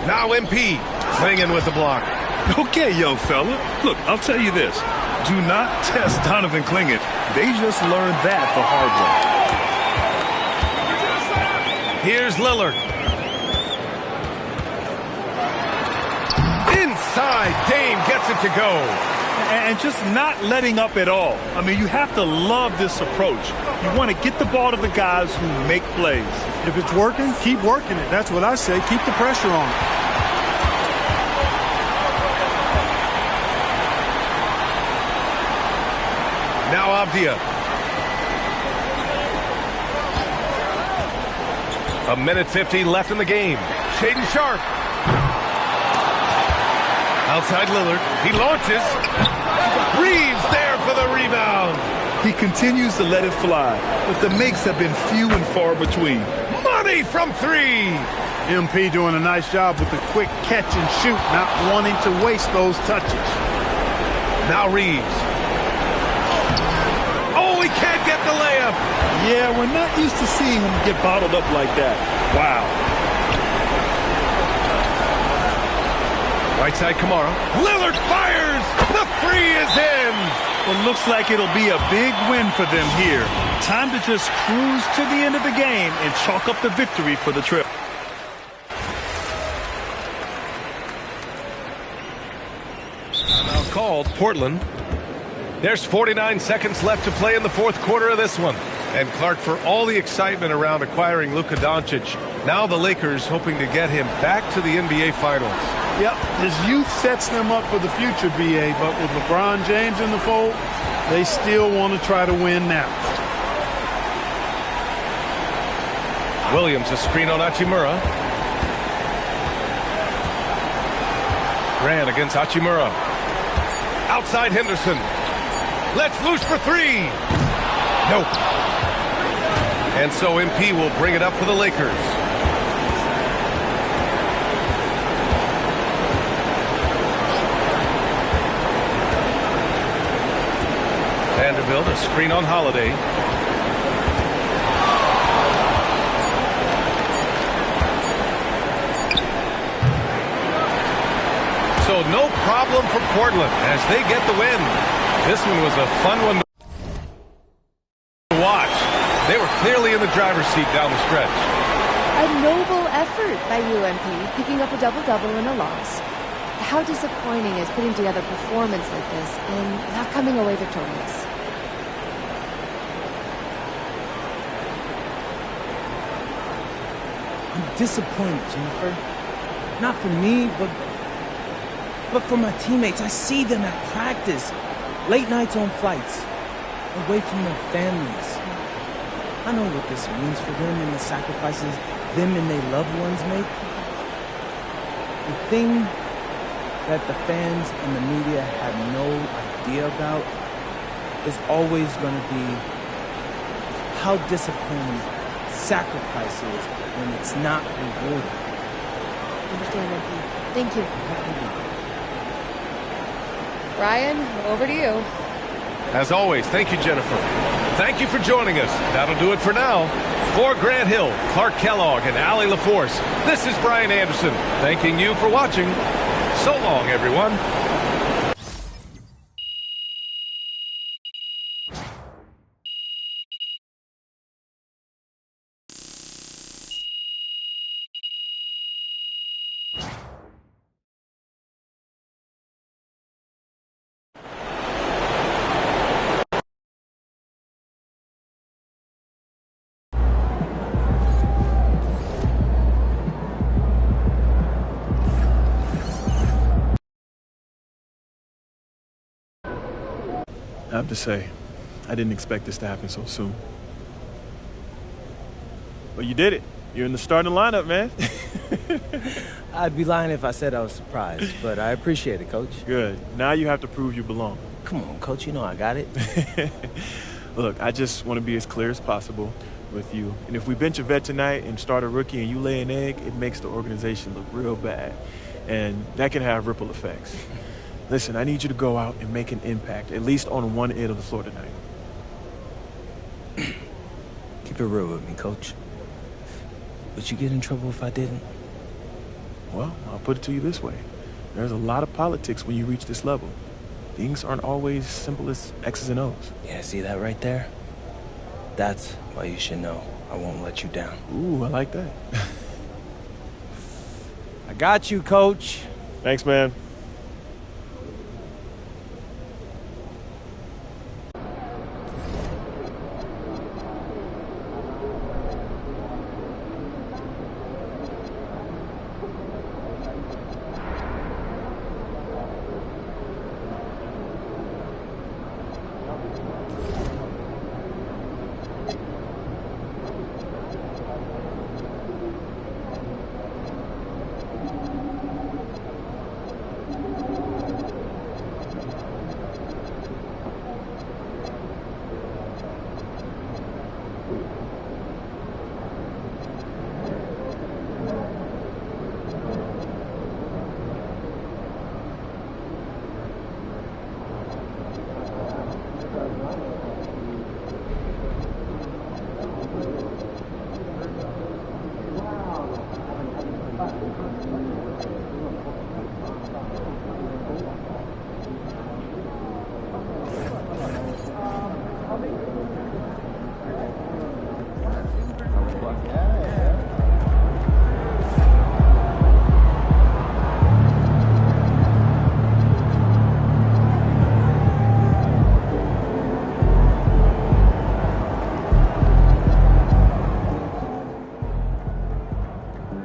Now MP. Klingin with the block. Okay, young fella. Look, I'll tell you this. Do not test Donovan Klingin. They just learned that the hard way. Here's Lillard. Inside, Dame gets it to go. And just not letting up at all. I mean, you have to love this approach. You want to get the ball to the guys who make plays. If it's working, keep working it. That's what I say. Keep the pressure on. Now Avdia. A minute 50 left in the game. Shaedon Sharp. Outside Lillard. He launches. Reeves there for the rebound. He continues to let it fly, but the makes have been few and far between. Money from 3. MP doing a nice job with the quick catch and shoot, not wanting to waste those touches. Now Reeves. Oh, he can't get the layup. Yeah, we're not used to seeing him get bottled up like that. Wow. Right side, Kamara. Lillard fires! The three is in! It looks like it'll be a big win for them here. Time to just cruise to the end of the game and chalk up the victory for the trip. Timeout called, Portland. There's 49 seconds left to play in the fourth quarter of this one. And Clark, for all the excitement around acquiring Luka Doncic, now the Lakers hoping to get him back to the NBA Finals. Yep, his youth sets them up for the future, B.A., but with LeBron James in the fold, they still want to try to win now. Williams, a screen on Hachimura. Grant against Hachimura. Outside Henderson. Let's loose for three. Nope. And so MP will bring it up for the Lakers. Vanderbilt, a screen on Holiday. So no problem for Portland as they get the win. This one was a fun one to watch. They were clearly in the driver's seat down the stretch. A noble effort by UMP, picking up a double-double in a loss. How disappointing is putting together a performance like this and not coming away victorious. I'm disappointed, Jennifer. Not for me, but for my teammates. I see them at practice, late nights on flights, away from their families. I know what this means for them and the sacrifices them and their loved ones make. The thing that the fans and the media have no idea about is always going to be how disappointing sacrifice is when it's not rewarded. Understand that. Thank you. Ryan, over to you. As always, thank you, Jennifer. Thank you for joining us. That'll do it for now. For Grant Hill, Clark Kellogg, and Allie LaForce, this is Brian Anderson, thanking you for watching. So long, everyone. I have to say, I didn't expect this to happen so soon. But you did it. You're in the starting lineup, man. I'd be lying if I said I was surprised, but I appreciate it, Coach. Good. Now you have to prove you belong. Come on, Coach. You know I got it. Look, I just want to be as clear as possible with you. And if we bench a vet tonight and start a rookie and you lay an egg, it makes the organization look real bad. And that can have ripple effects. Listen, I need you to go out and make an impact, at least on one end of the floor tonight. Keep it real with me, Coach. Would you get in trouble if I didn't? Well, I'll put it to you this way. There's a lot of politics when you reach this level. Things aren't always simple as X's and O's. Yeah, see that right there? That's why you should know I won't let you down. Ooh, I like that. I got you, Coach. Thanks, man.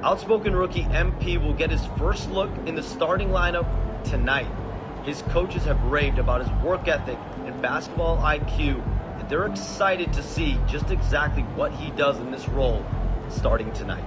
Outspoken rookie MP will get his first look in the starting lineup tonight. His coaches have raved about his work ethic and basketball IQ, and they're excited to see just exactly what he does in this role starting tonight.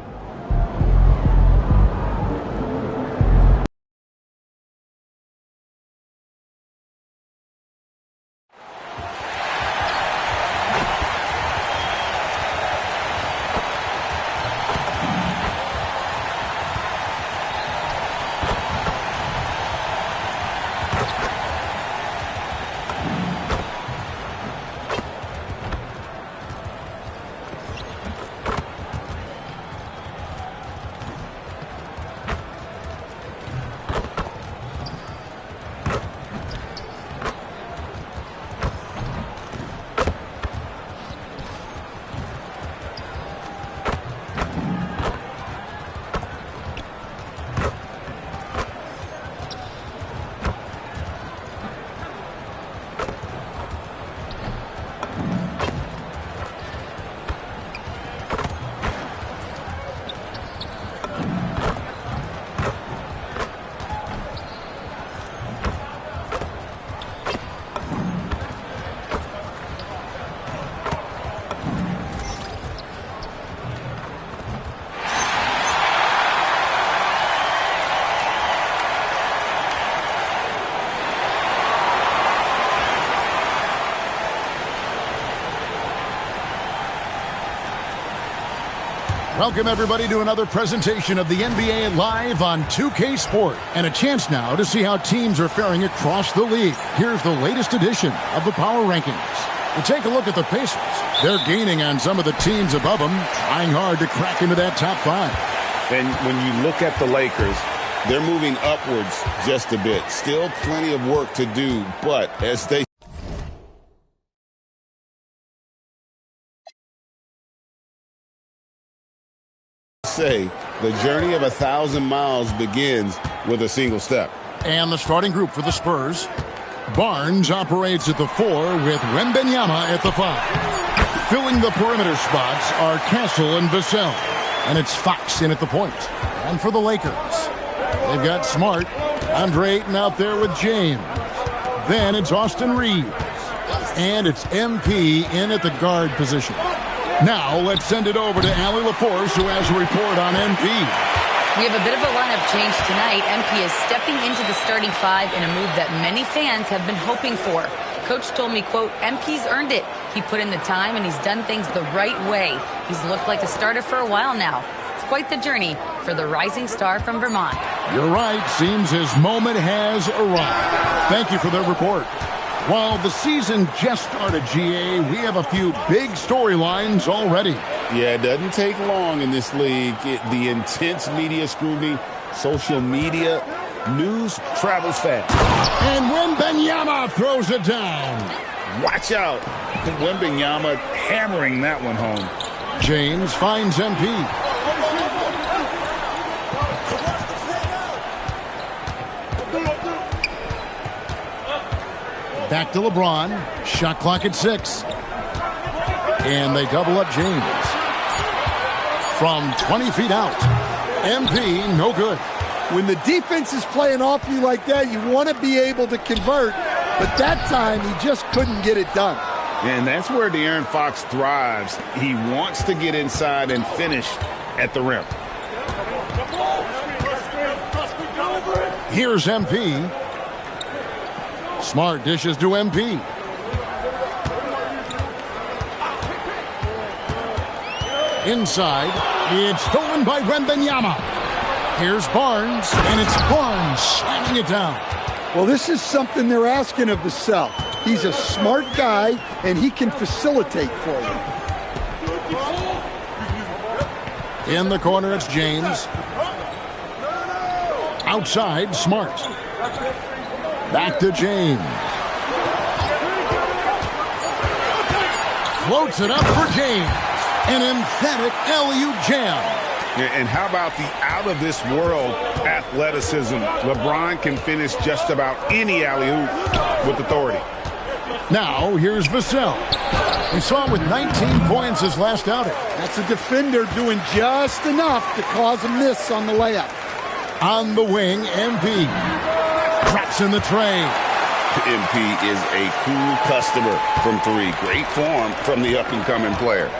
Welcome, everybody, to another presentation of the NBA Live on 2K Sport. And a chance now to see how teams are faring across the league. Here's the latest edition of the Power Rankings. We'll take a look at the Pacers. They're gaining on some of the teams above them, trying hard to crack into that top 5. And when you look at the Lakers, they're moving upwards just a bit. Still plenty of work to do, but as they say, the journey of 1,000 miles begins with a single step. And the starting group for the Spurs. Barnes operates at the 4 with Wembanyama at the 5. Filling the perimeter spots are Castle and Vassell. And it's Fox in at the point. And for the Lakers, they've got Smart, Andre Ayton out there with James. Then it's Austin Reeves. And it's MP in at the guard position. Now, let's send it over to Allie LaForce, who has a report on MP. We have a bit of a lineup change tonight. MP is stepping into the starting 5 in a move that many fans have been hoping for. Coach told me, quote, MP's earned it. He put in the time and he's done things the right way. He's looked like a starter for a while now. It's quite the journey for the rising star from Vermont. You're right. Seems his moment has arrived. Thank you for the report. While the season just started, GA, we have a few big storylines already. Yeah, it doesn't take long in this league. The intense media scrutiny, social media, news travels fast. And Wembanyama throws it down. Watch out. Wembanyama hammering that one home. James finds MP. Back to LeBron. Shot clock at 6. And they double up James. From 20 feet out. MP, no good. When the defense is playing off you like that, you want to be able to convert. But that time, he just couldn't get it done. And that's where De'Aaron Fox thrives. He wants to get inside and finish at the rim. Here's MP. Smart dishes to MP. Inside, it's stolen by Wembanyama. Here's Barnes, and it's Barnes slamming it down. Well, this is something they're asking of Vassell. He's a smart guy, and he can facilitate for you. In the corner, it's James. Outside, Smart. Back to James. floats it up for James. An emphatic alley-oop jam. And how about the out-of-this-world athleticism? LeBron can finish just about any alley-oop with authority. Now, here's Vassell. We saw him with 19 points his last outing. That's a defender doing just enough to cause a miss on the layup. On the wing, MP. Drops in the tray. MP is a cool customer from three. Great form from the up-and-coming player.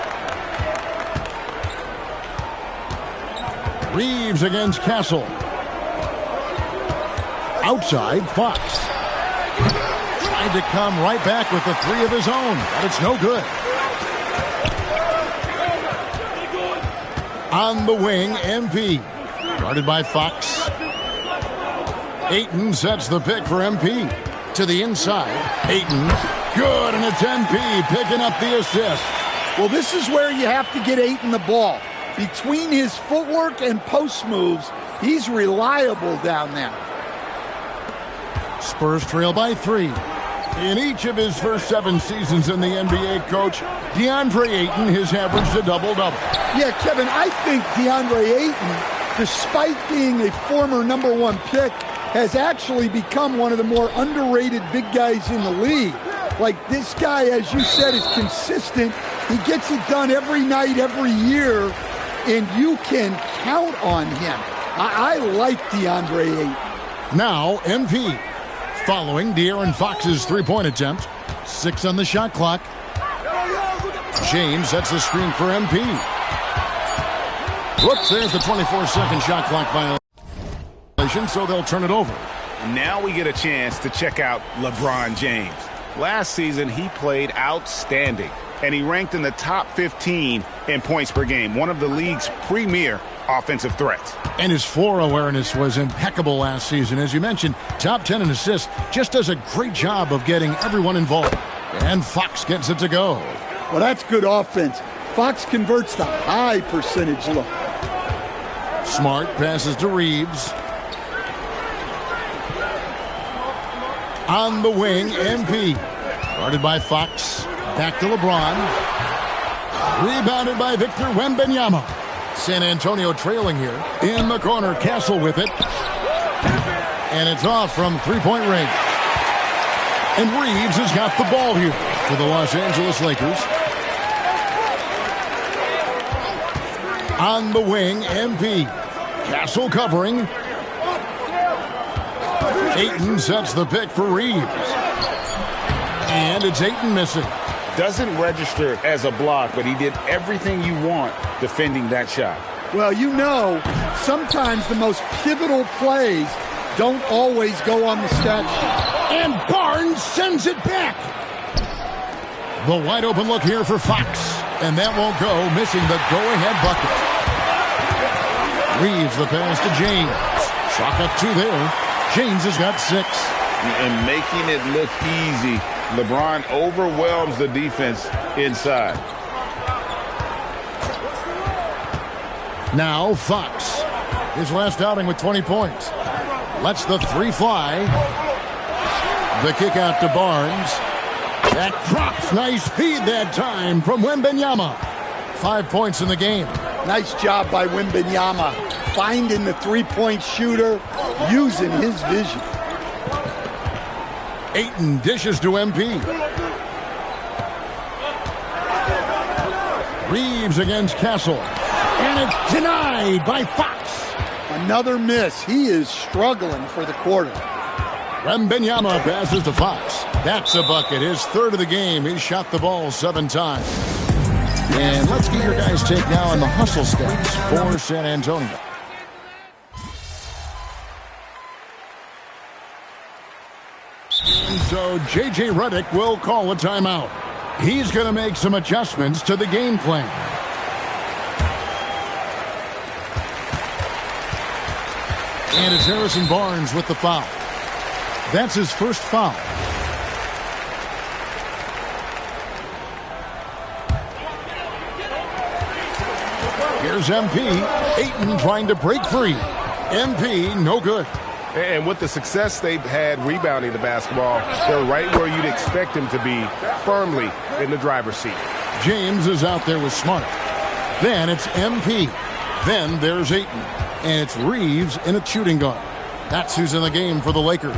Reeves against Castle. Outside, Fox. Tried to come right back with the three of his own, but it's no good. On the wing, MP. Guarded by Fox. Ayton sets the pick for MP. To the inside. Ayton. Good, and it's MP picking up the assist. Well, this is where you have to get Ayton the ball. Between his footwork and post moves, he's reliable down there. Spurs trail by 3. In each of his first 7 seasons in the NBA, Coach, DeAndre Ayton has averaged a double-double. Yeah, Kevin, I think DeAndre Ayton, despite being a former #1 pick, has actually become one of the more underrated big guys in the league. Like, this guy, as you said, is consistent. He gets it done every night, every year, and you can count on him. I like DeAndre Ayton. Now, MP. Following De'Aaron Fox's three-point attempt. 6 on the shot clock. James sets the screen for MP. Whoops, there's the 24-second shot clock violation, so they'll turn it over. Now we get a chance to check out LeBron James. Last season, he played outstanding, and he ranked in the top 15 in points per game, one of the league's premier offensive threats. And his floor awareness was impeccable last season. As you mentioned, top 10 in assists, just does a great job of getting everyone involved. And Fox gets it to go. Well, that's good offense. Fox converts the high percentage look. Smart passes to Reeves. On the wing, MP. Guarded by Fox. Back to LeBron. Rebounded by Victor Wembanyama. San Antonio trailing here. In the corner, Castle with it. And it's off from three-point range. And Reeves has got the ball here for the Los Angeles Lakers. On the wing, MP. Castle covering. Ayton sets the pick for Reeves. And it's Ayton missing. Doesn't register as a block, but he did everything you want defending that shot. Well, you know, sometimes the most pivotal plays don't always go on the stat sheet. And Barnes sends it back. The wide open look here for Fox. And that won't go, missing the go-ahead bucket. Reeves the pass to James. Chalk up 2 there. James has got 6. And making it look easy, LeBron overwhelms the defense inside. Now Fox. His last outing with 20 points. Lets the 3 fly. The kick out to Barnes. That drops. Nice feed that time from Wembanyama. 5 points in the game. Nice job by Wembanyama. Finding the three-point shooter, using his vision. Ayton dishes to MP. Reeves against Castle. And it's denied by Fox. Another miss. He is struggling for the quarter. Wembanyama passes to Fox. That's a bucket. His 3rd of the game. He shot the ball 7 times. And let's get your guys' take now on the hustle stats for San Antonio. And so J.J. Redick will call a timeout. He's going to make some adjustments to the game plan. And it's Harrison Barnes with the foul. That's his first foul. Here's MP. Ayton trying to break free. MP, no good. And with the success they've had rebounding the basketball, they're right where you'd expect them to be, firmly in the driver's seat. James is out there with Smart. Then it's MP. Then there's Ayton. And it's Reeves in a shooting guard. That's who's in the game for the Lakers.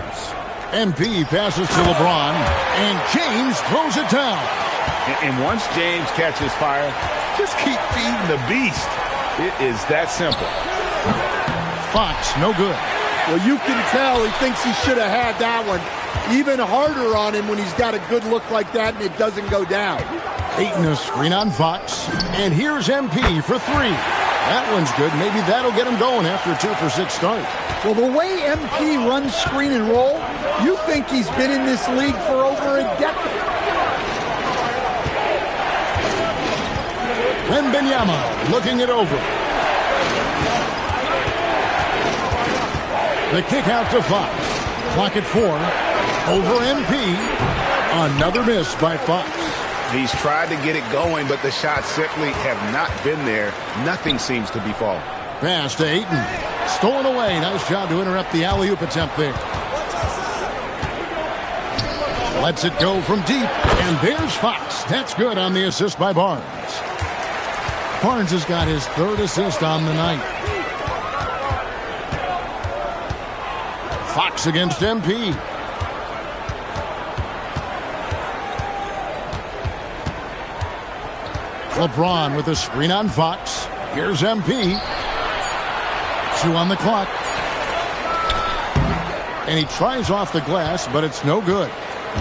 MP passes to LeBron, and James throws it down. And once James catches fire, just keep feeding the beast. It is that simple. Fox, no good. Well, you can tell he thinks he should have had that one. Even harder on him when he's got a good look like that and it doesn't go down. Ayton a screen on Fox. And here's MP for three. That one's good. Maybe that'll get him going after a 2-for-6 start. Well, the way MP runs screen and roll, you think he's been in this league for over a decade. Wembanyama looking it over. The kick out to Fox. Clock at 4. Over MP. Another miss by Fox. He's tried to get it going, but the shots simply have not been there. Nothing seems to be falling. Pass to Ayton. Stolen away. Nice job to interrupt the alley-oop attempt there. Lets it go from deep. And there's Fox. That's good on the assist by Barnes. Barnes has got his third assist on the night. Fox against MP. LeBron with a screen on Fox. Here's MP. 2 on the clock. And he tries off the glass, but it's no good.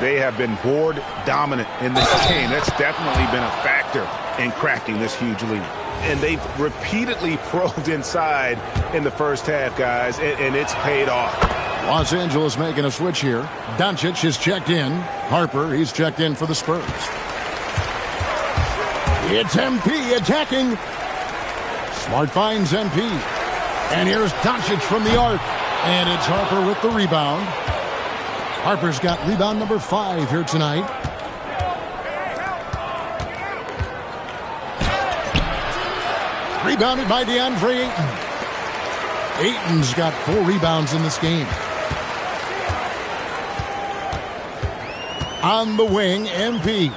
They have been board dominant in this game. That's definitely been a factor in crafting this huge lead. And they've repeatedly probed inside in the first half, guys, and it's paid off. Los Angeles making a switch here. Doncic is checked in. Harper, he's checked in for the Spurs. It's MP attacking. Smart finds MP. And here's Doncic from the arc. And it's Harper with the rebound. Harper's got rebound number 5 here tonight. Rebounded by DeAndre Ayton. Ayton's got 4 rebounds in this game. On the wing, MP.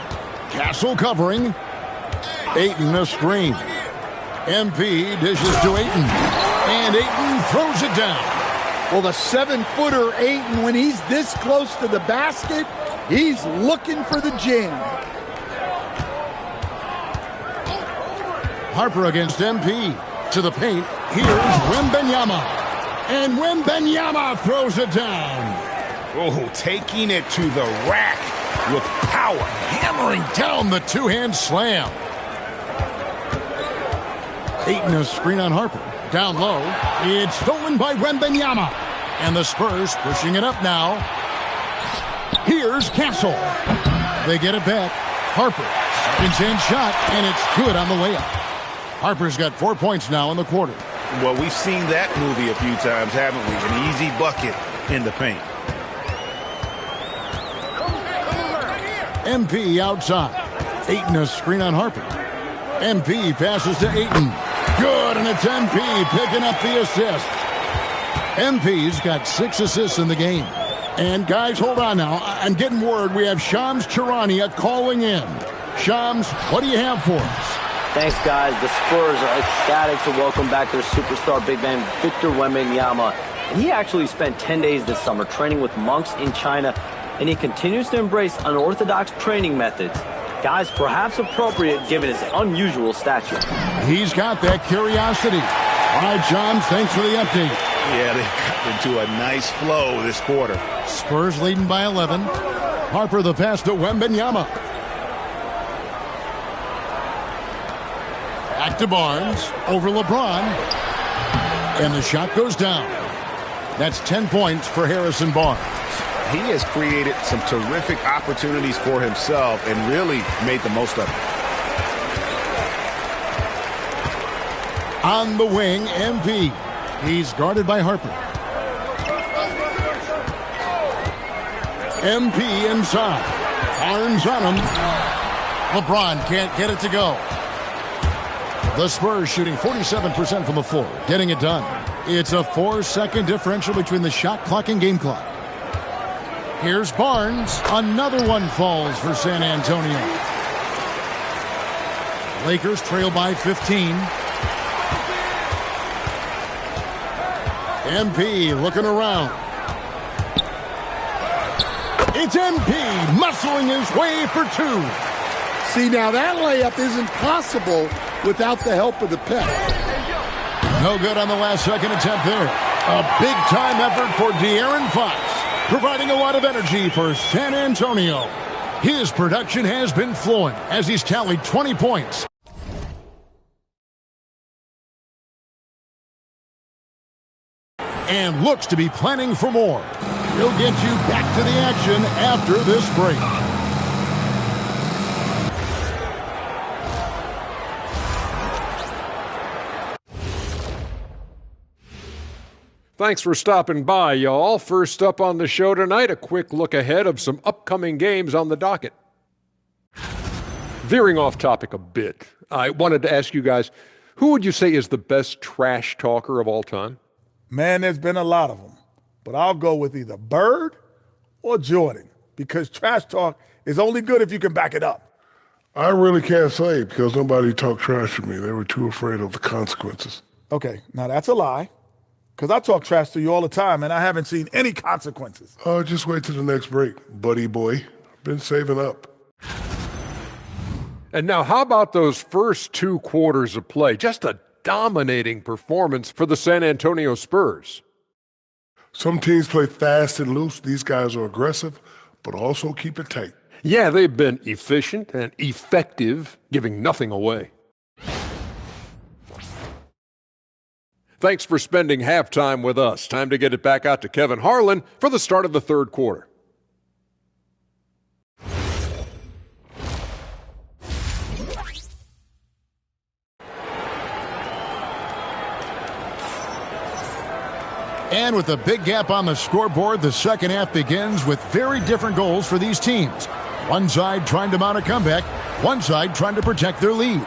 Castle covering. Ayton a screen. MP dishes to Ayton. And Ayton throws it down. Well, the 7-footer Ayton, when he's this close to the basket, he's looking for the jam. Harper against MP. To the paint. Here's Wembanyama. And Wembanyama throws it down. Oh, taking it to the rack with power. Hammering down the two-hand slam. Ayton a screen on Harper. Down low. It's stolen by Wembanyama. And the Spurs pushing it up now. Here's Castle. They get it back. Harper. Second chance shot. And it's good on the layup. Harper's got 4 points now in the quarter. Well, we've seen that movie a few times, haven't we? An easy bucket in the paint. MP outside. Ayton a screen on Harper. MP passes to Ayton. Good, and it's MP picking up the assist. MP's got 6 assists in the game. And guys, hold on now. I'm getting word we have Shams Charania calling in. Shams, what do you have for us? Thanks, guys. The Spurs are ecstatic to welcome back their superstar big man, Victor Wembanyama. And he actually spent 10 days this summer training with monks in China, and he continues to embrace unorthodox training methods. Guys, perhaps appropriate given his unusual stature. He's got that curiosity. All right, John, thanks for the update. Yeah, they've got into a nice flow this quarter. Spurs leading by 11. Harper the pass to Wembanyama. Back to Barnes. Over LeBron. And the shot goes down. That's 10 points for Harrison Barnes. He has created some terrific opportunities for himself and really made the most of it. On the wing, MP. He's guarded by Harper. MP inside. Arms on him. LeBron can't get it to go. The Spurs shooting 47% from the floor, getting it done. It's a 4-second differential between the shot clock and game clock. Here's Barnes. Another one falls for San Antonio. Lakers trail by 15. MP looking around. It's MP muscling his way for two. See, now that layup isn't possible without the help of the pick. No good on the last second attempt there. A big-time effort for De'Aaron Fox, providing a lot of energy for San Antonio. His production has been flowing as he's tallied 20 points. And looks to be planning for more. He'll get you back to the action after this break. Thanks for stopping by, y'all. First up on the show tonight, a quick look ahead of some upcoming games on the docket. Veering off topic a bit, I wanted to ask you guys, who would you say is the best trash talker of all time? Man, there's been a lot of them. But I'll go with either Bird or Jordan, because trash talk is only good if you can back it up. I really can't say because nobody talked trash to me. They were too afraid of the consequences. Okay, now that's a lie, because I talk trash to you all the time, and I haven't seen any consequences. Oh, just wait till the next break, buddy boy. Been saving up. And now, how about those first 2 quarters of play? Just a dominating performance for the San Antonio Spurs. Some teams play fast and loose. These guys are aggressive, but also keep it tight. Yeah, they've been efficient and effective, giving nothing away. Thanks for spending halftime with us. Time to get it back out to Kevin Harlan for the start of the third quarter. And with a big gap on the scoreboard, the second half begins with very different goals for these teams. One side trying to mount a comeback, one side trying to protect their lead.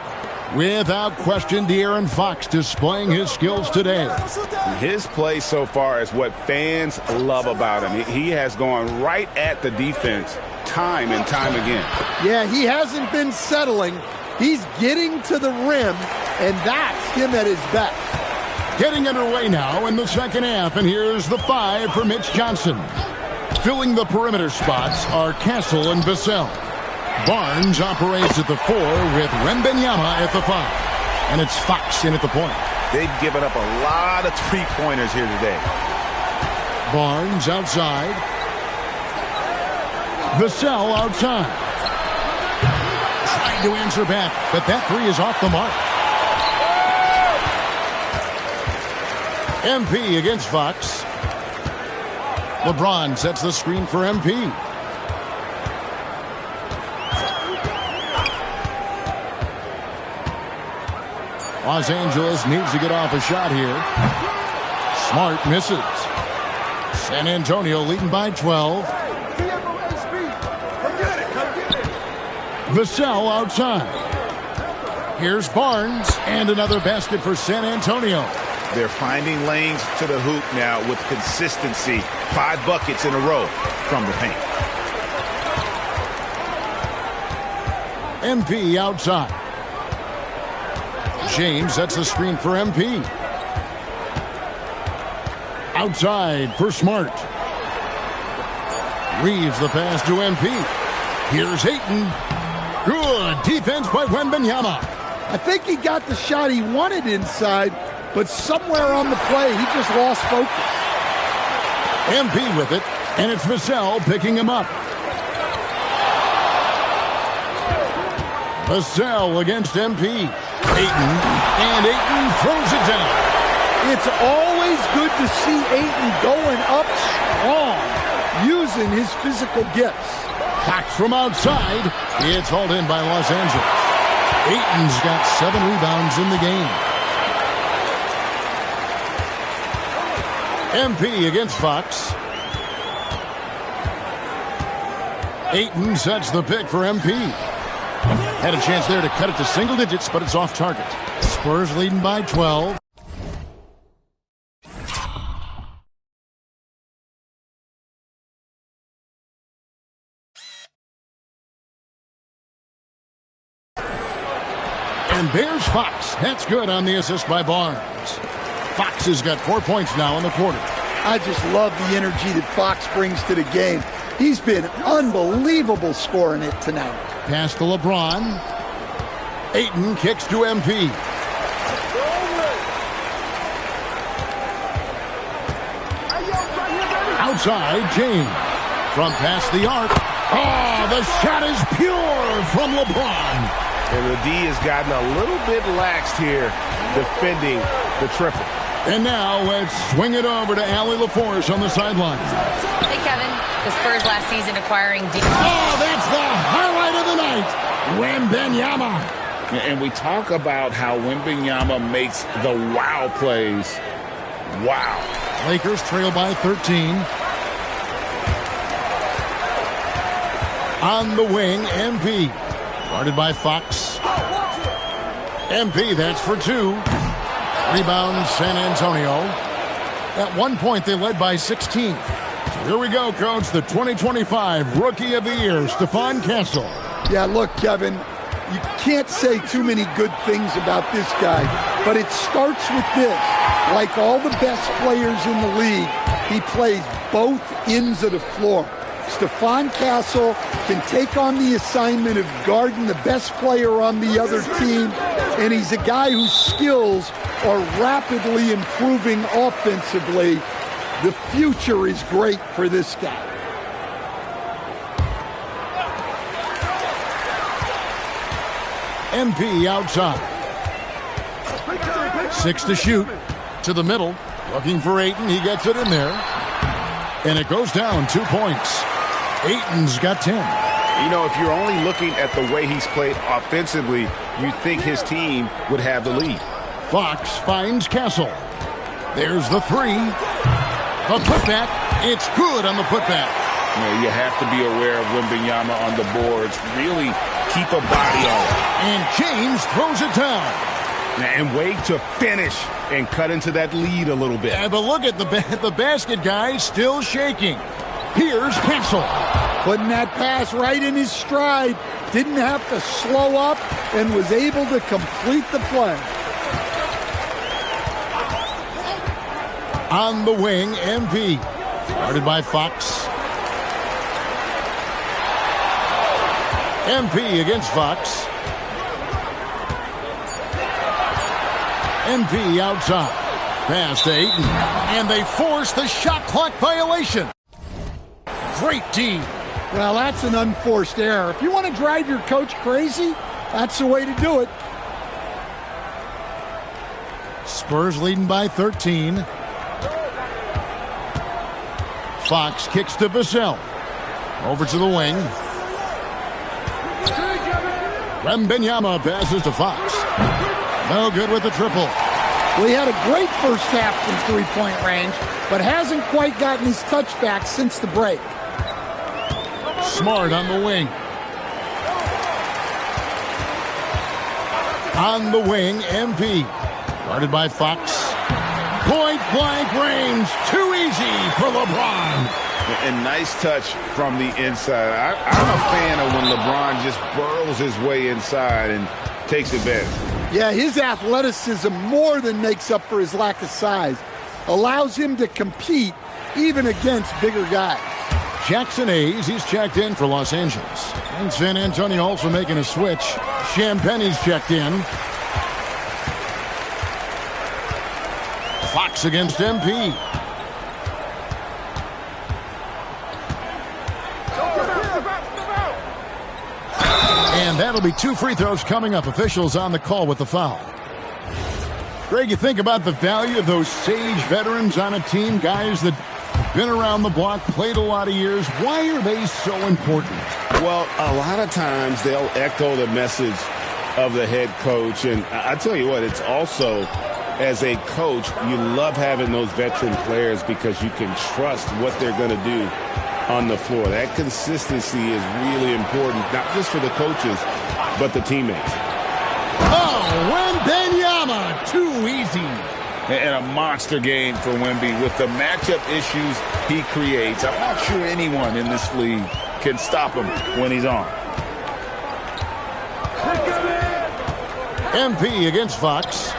Without question, De'Aaron Fox displaying his skills today. His play so far is what fans love about him. He has gone right at the defense time and time again. Yeah, he hasn't been settling. He's getting to the rim, and that's him at his best. Getting underway now in the second half, and here's the 5 for Mitch Johnson. Filling the perimeter spots are Castle and Vassell. Barnes operates at the 4 with Wembanyama at the 5. And it's Fox in at the point. They've given up a lot of three-pointers here today. Barnes outside. Vassell outside. Trying to answer back, but that 3 is off the mark. MP against Fox. LeBron sets the screen for MP. Los Angeles needs to get off a shot here. Smart misses. San Antonio leading by 12. Vassell outside. Here's Barnes, and another basket for San Antonio. They're finding lanes to the hoop now with consistency. 5 buckets in a row from the paint. MP outside. James sets the screen for MP. Outside for Smart. Reeves the pass to MP. Here's Ayton. Good defense by Wembanyama. I think he got the shot he wanted inside, but somewhere on the play, he just lost focus. MP with it, and it's Vassell picking him up. Vassell against MP. Ayton, and Ayton throws it down. It's always good to see Ayton going up strong, using his physical gifts. Fox from outside. It's hauled in by Los Angeles. Ayton's got 7 rebounds in the game. MP against Fox. Ayton sets the pick for MP. Had a chance there to cut it to single digits, but it's off target. Spurs leading by 12. And there's Fox. That's good on the assist by Barnes. Fox has got 4 points now in the quarter. I just love the energy that Fox brings to the game. He's been unbelievable scoring it tonight. Pass to LeBron. Ayton kicks to MP. Outside, James. From past the arc. Oh, the shot is pure from LeBron. And the D has gotten a little bit laxed here defending the triple. And now let's swing it over to Allie LaForce on the sideline. Hey, Kevin. The Spurs last season acquiring D. Oh, that's the highlight of the night. Wembanyama. And we talk about how Wembanyama makes the wow plays. Wow. Lakers trail by 13. On the wing, MP. Guarded by Fox. MP, that's for 2. Rebound, San Antonio. At one point, they led by 16. So here we go, Coach. The 2025 Rookie of the Year, Stephon Castle. Yeah, look, Kevin, you can't say too many good things about this guy, but it starts with this. Like all the best players in the league, he plays both ends of the floor. Stephon Castle can take on the assignment of guarding the best player on the other team, and he's a guy whose skills are rapidly improving offensively. The future is great for this guy. MP outside. 6 to shoot. To the middle. Looking for Ayton. He gets it in there. And it goes down 2 points. Ayton's got 10. You know, if you're only looking at the way he's played offensively, you think his team would have the lead. Fox finds Castle. There's the 3. A putback. It's good on the putback. You have to be aware of Wembanyama on the boards. Really keep a body on it. And James throws it down. And wait to finish and cut into that lead a little bit. Yeah, but look at the basket guy still shaking. Here's Castle. Putting that pass right in his stride. Didn't have to slow up and was able to complete the play. On the wing, MP. Guarded by Fox. MP against Fox. MP outside. Pass to Ayton. And they force the shot clock violation. Great D. Well, that's an unforced error. If you want to drive your coach crazy, that's the way to do it. Spurs leading by 13. Fox kicks to Vassell. Over to the wing. Wembanyama passes to Fox. No good with the triple. Well, he had a great first half from three-point range, but hasn't quite gotten his touchback since the break. Smart on the wing. On the wing, MP. Guarded by Fox. Point-blank range. Too easy for LeBron. And nice touch from the inside. I'm a fan of when LeBron just burrows his way inside and takes advantage. Yeah, his athleticism more than makes up for his lack of size. Allows him to compete even against bigger guys. Jackson Hayes, he's checked in for Los Angeles. And San Antonio also making a switch. Champagne's checked in. Fox against MP. And that'll be 2 free throws coming up. Officials on the call with the foul. Greg, you think about the value of those sage veterans on a team, guys that have been around the block, played a lot of years. Why are they so important? Well, a lot of times they'll echo the message of the head coach. And I tell you what, it's also, as a coach, you love having those veteran players because you can trust what they're going to do on the floor. That consistency is really important, not just for the coaches, but the teammates. Oh, Wembanyama, too easy. And a monster game for Wemby with the matchup issues he creates. I'm not sure anyone in this league can stop him when he's on. MP against Fox.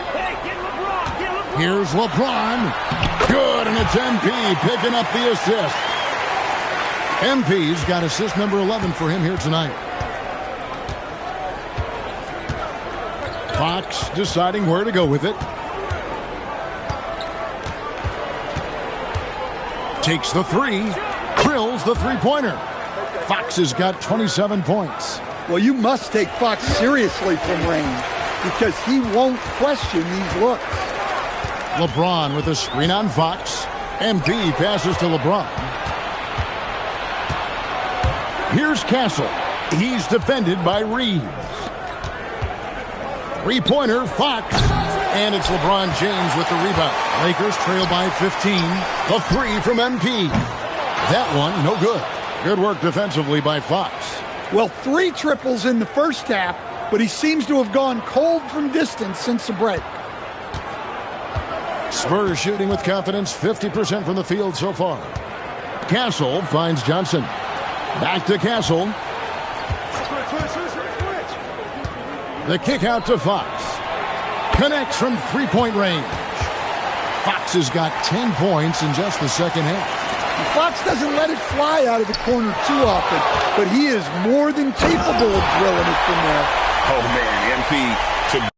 Here's LeBron. Good, and it's MP picking up the assist. MP's got assist number 11 for him here tonight. Fox deciding where to go with it. Takes the three. Drills the three-pointer. Fox has got 27 points. Well, you must take Fox seriously from range because he won't question these looks. LeBron with a screen on Fox. MP passes to LeBron. Here's Castle. He's defended by Reeves. Three-pointer, Fox. And it's LeBron James with the rebound. Lakers trail by 15. The three from MP. That one, no good. Good work defensively by Fox. Well, 3 triples in the first half, but he seems to have gone cold from distance since the break. Spurs shooting with confidence, 50% from the field so far. Castle finds Johnson. Back to Castle. The kick out to Fox. Connects from three-point range. Fox has got 10 points in just the second half. Fox doesn't let it fly out of the corner too often, but he is more than capable of drilling it from there. Oh, man, MP to be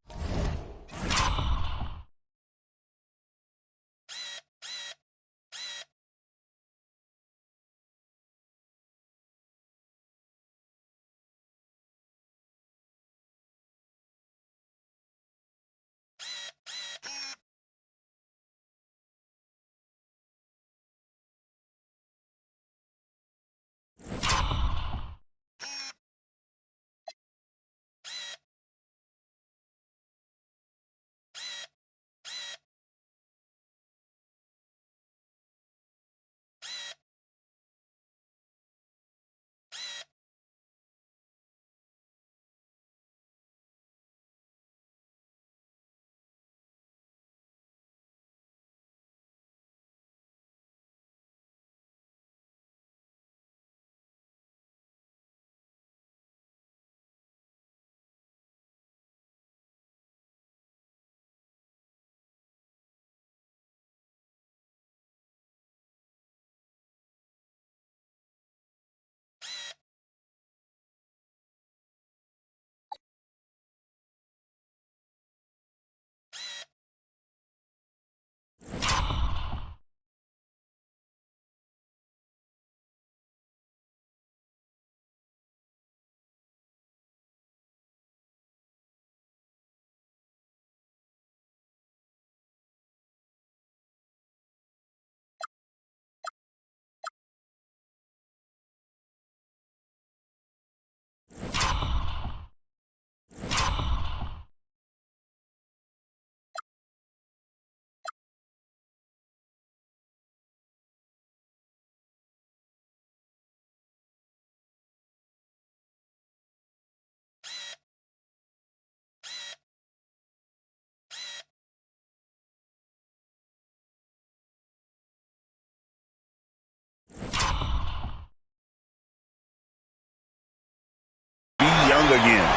young again.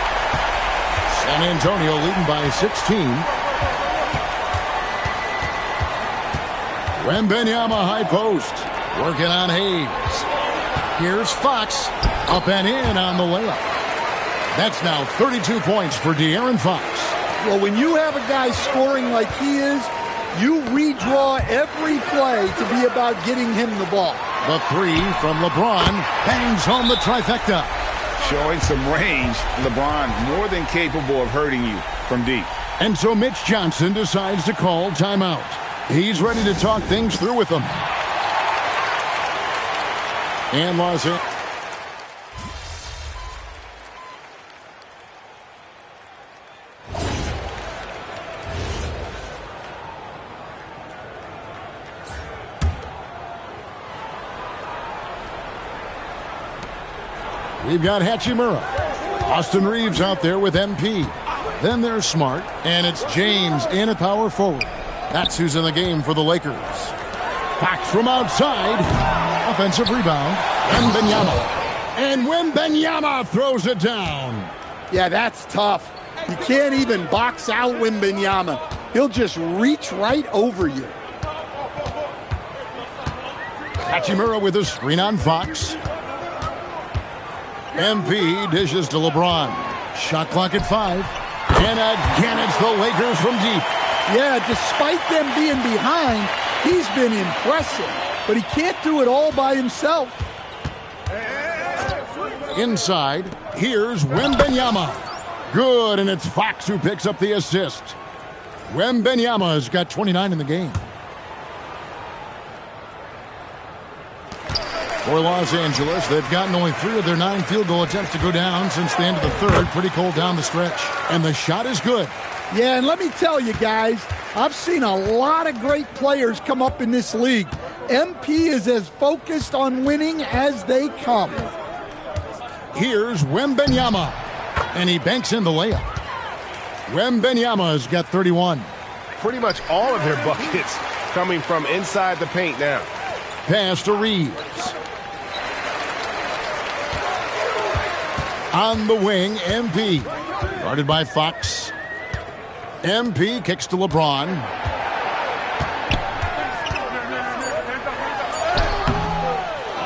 San Antonio leading by 16. Wembanyama high post. Working on Hayes. Here's Fox. Up and in on the layup. That's now 32 points for De'Aaron Fox. Well, when you have a guy scoring like he is, you redraw every play to be about getting him the ball. The three from LeBron bangs home the trifecta. Showing some range, LeBron more than capable of hurting you from deep. And so Mitch Johnson decides to call timeout. He's ready to talk things through with them. And Los Angeles. We've got Hachimura. Austin Reeves out there with MP. Then there's Smart, and it's James in at power forward. That's who's in the game for the Lakers. Back from outside. Offensive rebound. Wembanyama. And Wembanyama throws it down. Yeah, that's tough. You can't even box out Wembanyama. He'll just reach right over you. Hachimura with a screen on Fox. MP dishes to LeBron. Shot clock at 5. And again, it's the Lakers from deep. Yeah, despite them being behind, he's been impressive. But he can't do it all by himself. Inside, here's Wembanyama. Good, and it's Fox who picks up the assist. Wembanyama has got 29 in the game. For Los Angeles, they've gotten only 3 of their 9 field goal attempts to go down since the end of the third. Pretty cold down the stretch. And the shot is good. Yeah, and let me tell you guys, I've seen a lot of great players come up in this league. MP is as focused on winning as they come. Here's Wembanyama. And he banks in the layup. Wembanyama's got 31. Pretty much all of their buckets coming from inside the paint now. Pass to Reeves. On the wing, MP. Guarded by Fox. MP kicks to LeBron.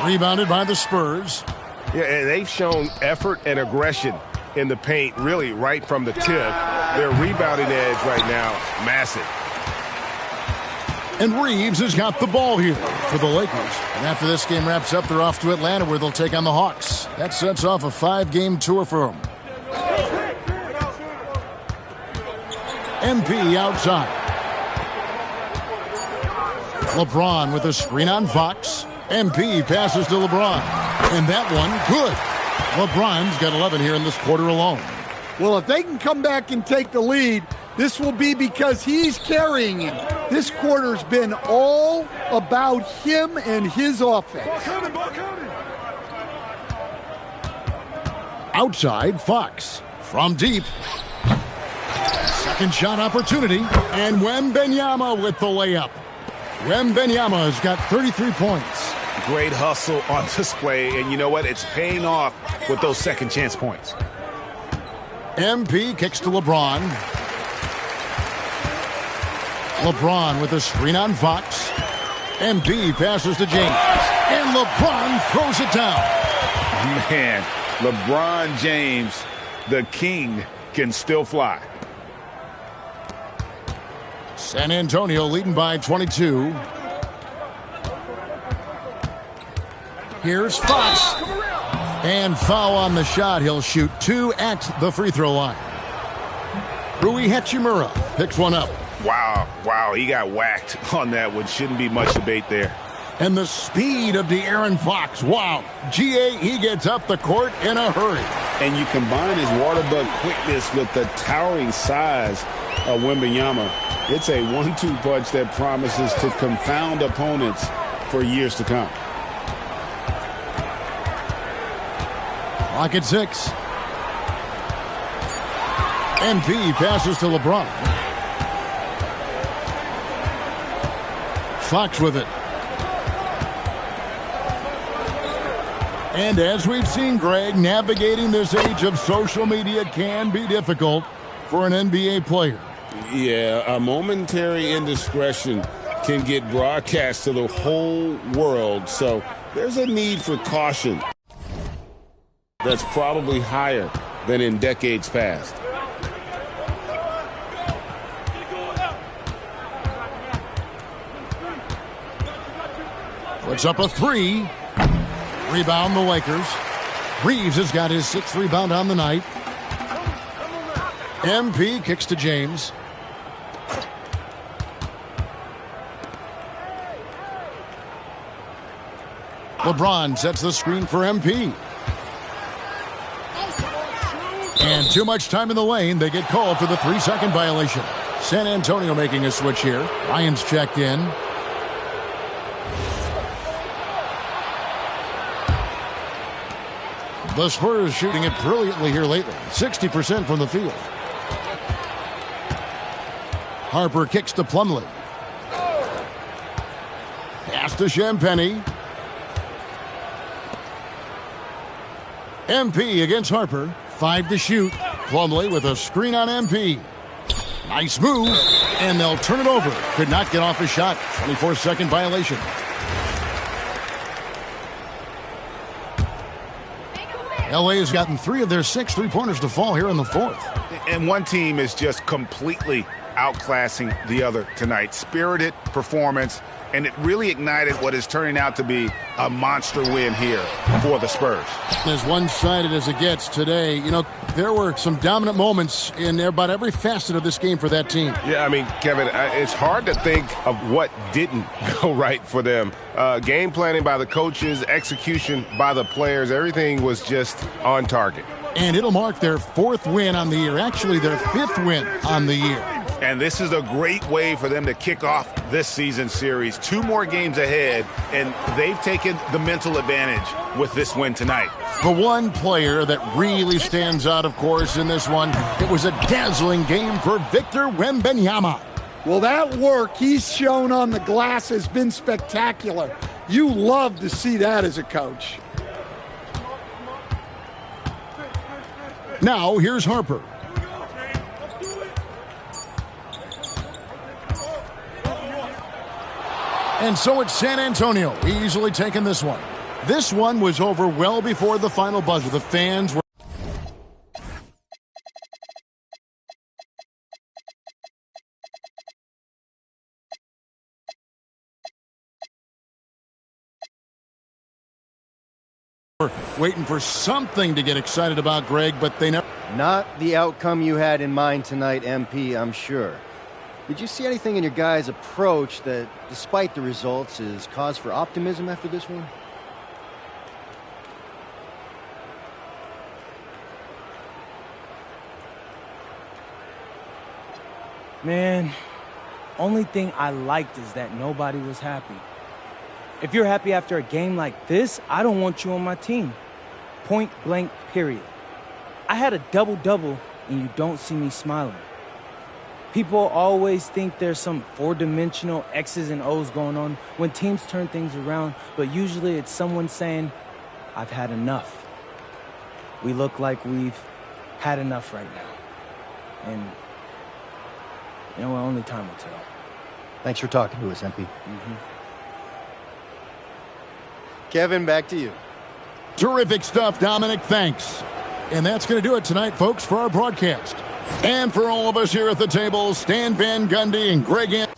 Rebounded by the Spurs. Yeah, and they've shown effort and aggression in the paint, really right from the tip. Their rebounding edge right now, massive. And Reeves has got the ball here for the Lakers. And after this game wraps up, they're off to Atlanta where they'll take on the Hawks. That sets off a 5-game tour for them. MP outside. LeBron with a screen on Fox. MP passes to LeBron. And that one, good. LeBron's got 11 here in this quarter alone. Well, if they can come back and take the lead, this will be because he's carrying him. This quarter's been all about him and his offense. Outside, Fox. From deep. Second shot opportunity. And Wembanyama with the layup. Wembanyama's got 33 points. Great hustle on display, and you know what? It's paying off with those second chance points. MP kicks to LeBron. LeBron with a screen on Fox. MP passes to James. And LeBron throws it down. Man, LeBron James, the king, can still fly. San Antonio leading by 22. Here's Fox. And foul on the shot. He'll shoot 2 at the free throw line. Rui Hachimura picks one up. Wow, he got whacked on that one. Shouldn't be much debate there. And the speed of De'Aaron Fox. Wow. GA, he gets up the court in a hurry. And you combine his water bug quickness with the towering size of Wembanyama. It's a 1-2 punch that promises to confound opponents for years to come. Clock at 6. MP passes to LeBron. Fox with it. And as we've seen, Greg, navigating this age of social media can be difficult for an NBA player. Yeah, a momentary indiscretion can get broadcast to the whole world. So there's a need for caution that's probably higher than in decades past. Puts up a 3. Rebound the Lakers. Reeves has got his 6th rebound on the night. MP kicks to James. LeBron sets the screen for MP. And too much time in the lane. They get called for the 3-second violation. San Antonio making a switch here. Ryan's checked in. The Spurs shooting it brilliantly here lately. 60% from the field. Harper kicks to Plumlee. Pass to Champagnie. MP against Harper. 5 to shoot. Plumlee with a screen on MP. Nice move, and they'll turn it over. Could not get off a shot. 24-second violation. LA has gotten 3 of their 6 3-pointers to fall here in the fourth. And one team is just completely outclassing the other tonight. Spirited performance, and it really ignited what is turning out to be a monster win here for the Spurs. As one-sided as it gets today, you know, there were some dominant moments in about every facet of this game for that team. Yeah, I mean, Kevin, it's hard to think of what didn't go right for them. Game planning by the coaches, execution by the players, everything was just on target. And it'll mark their 4th win on the year, actually their 5th win on the year. And this is a great way for them to kick off this season series. 2 more games ahead, and they've taken the mental advantage with this win tonight. The one player that really stands out, of course, in this one, it was a dazzling game for Victor Wembanyama. Well, that work he's shown on the glass has been spectacular. You love to see that as a coach. Now, here's Harper. And so it's San Antonio easily taking this one. This one was over well before the final buzzer. The fans were waiting for something to get excited about, Greg, but they never. Not the outcome you had in mind tonight, MP, I'm sure. Did you see anything in your guys' approach that, despite the results, is cause for optimism after this one? Man, only thing I liked is that nobody was happy. If you're happy after a game like this, I don't want you on my team. Point blank, period. I had a double-double, and you don't see me smiling. People always think there's some 4-dimensional X's and O's going on when teams turn things around, but usually it's someone saying, I've had enough. We look like we've had enough right now. And, you know, only time will tell. Thanks for talking to us, MP. Kevin, back to you. Terrific stuff, Dominic. Thanks. And that's going to do it tonight, folks, for our broadcast. And for all of us here at the table, Stan Van Gundy and Greg Anthony.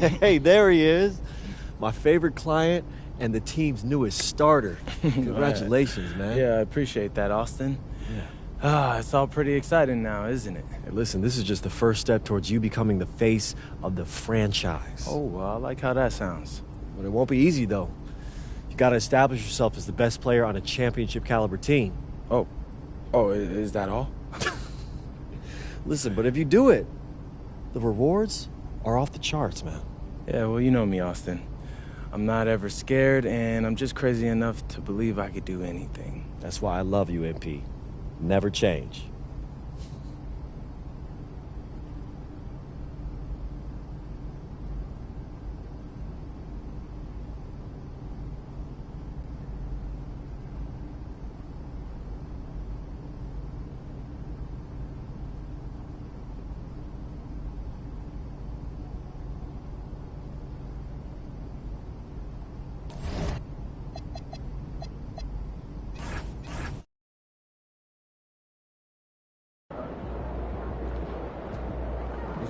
Hey, there he is. My favorite client and the team's newest starter. Congratulations, man. Yeah, I appreciate that, Austin. Yeah. It's all pretty exciting now, isn't it? Hey, listen, this is just the first step towards you becoming the face of the franchise. Oh, well, I like how that sounds. But it won't be easy, though. You got to establish yourself as the best player on a championship-caliber team. Oh, is that all? Listen, but if you do it, the rewards are off the charts, man. Yeah, well, you know me, Austin. I'm not ever scared, and I'm just crazy enough to believe I could do anything. That's why I love you, MP. Never change.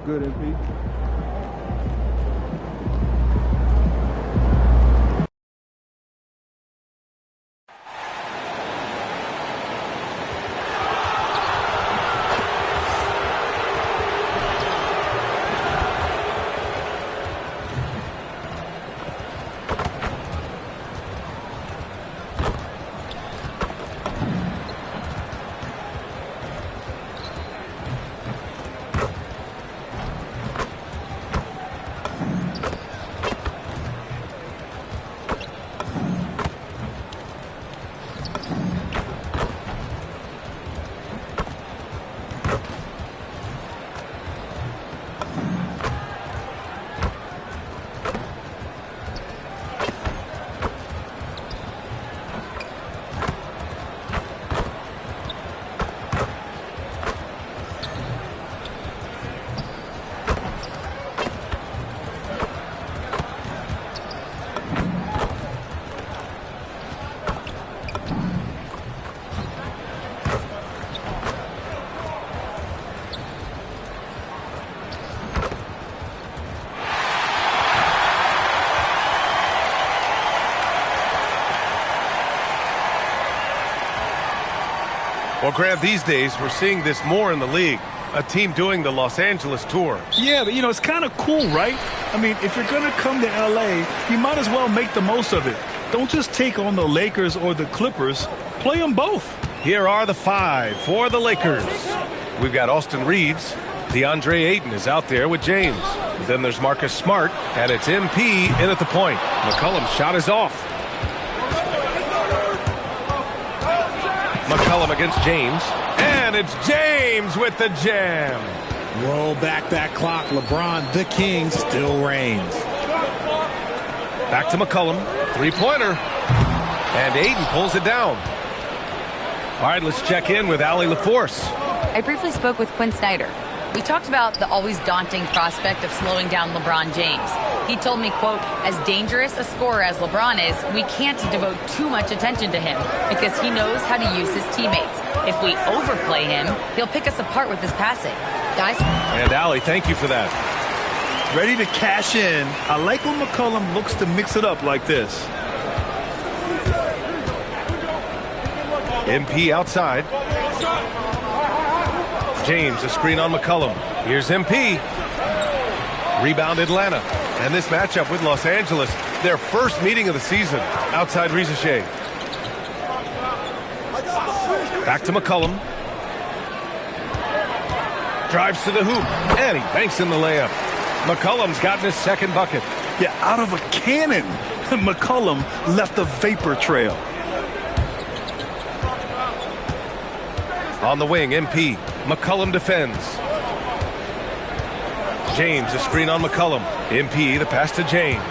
Good, MP. Well, Grant, these days we're seeing this more in the league. A team doing the Los Angeles tour. Yeah, but, it's kind of cool, right? I mean, if you're going to come to L.A., you might as well make the most of it. Don't just take on the Lakers or the Clippers. Play them both. Here are the 5 for the Lakers. We've got Austin Reeves. DeAndre Ayton is out there with James. Then there's Marcus Smart, and it's MP in at the point. McCollum's shot is off. McCollum against James, and it's James with the jam. Roll back that clock. LeBron, the king, still reigns. Back to McCollum, three-pointer, and Ayton pulls it down. All right, let's check in with Allie LaForce. I briefly spoke with Quinn Snyder. We talked about the always daunting prospect of slowing down LeBron James. He told me, quote, as dangerous a scorer as LeBron is, we can't devote too much attention to him because he knows how to use his teammates. If we overplay him, he'll pick us apart with his passing. Guys? And Allie, thank you for that. Ready to cash in. I like when McCollum looks to mix it up like this. MP outside. James, a screen on McCollum. Here's MP. Rebound Atlanta. And this matchup with Los Angeles, their first meeting of the season. Outside Rizachet. Back to McCollum. Drives to the hoop. And he banks in the layup. McCollum's gotten his second bucket. Yeah, out of a cannon. McCollum left a vapor trail. On the wing, MP. McCollum defends. James, a screen on McCollum. MP, the pass to James.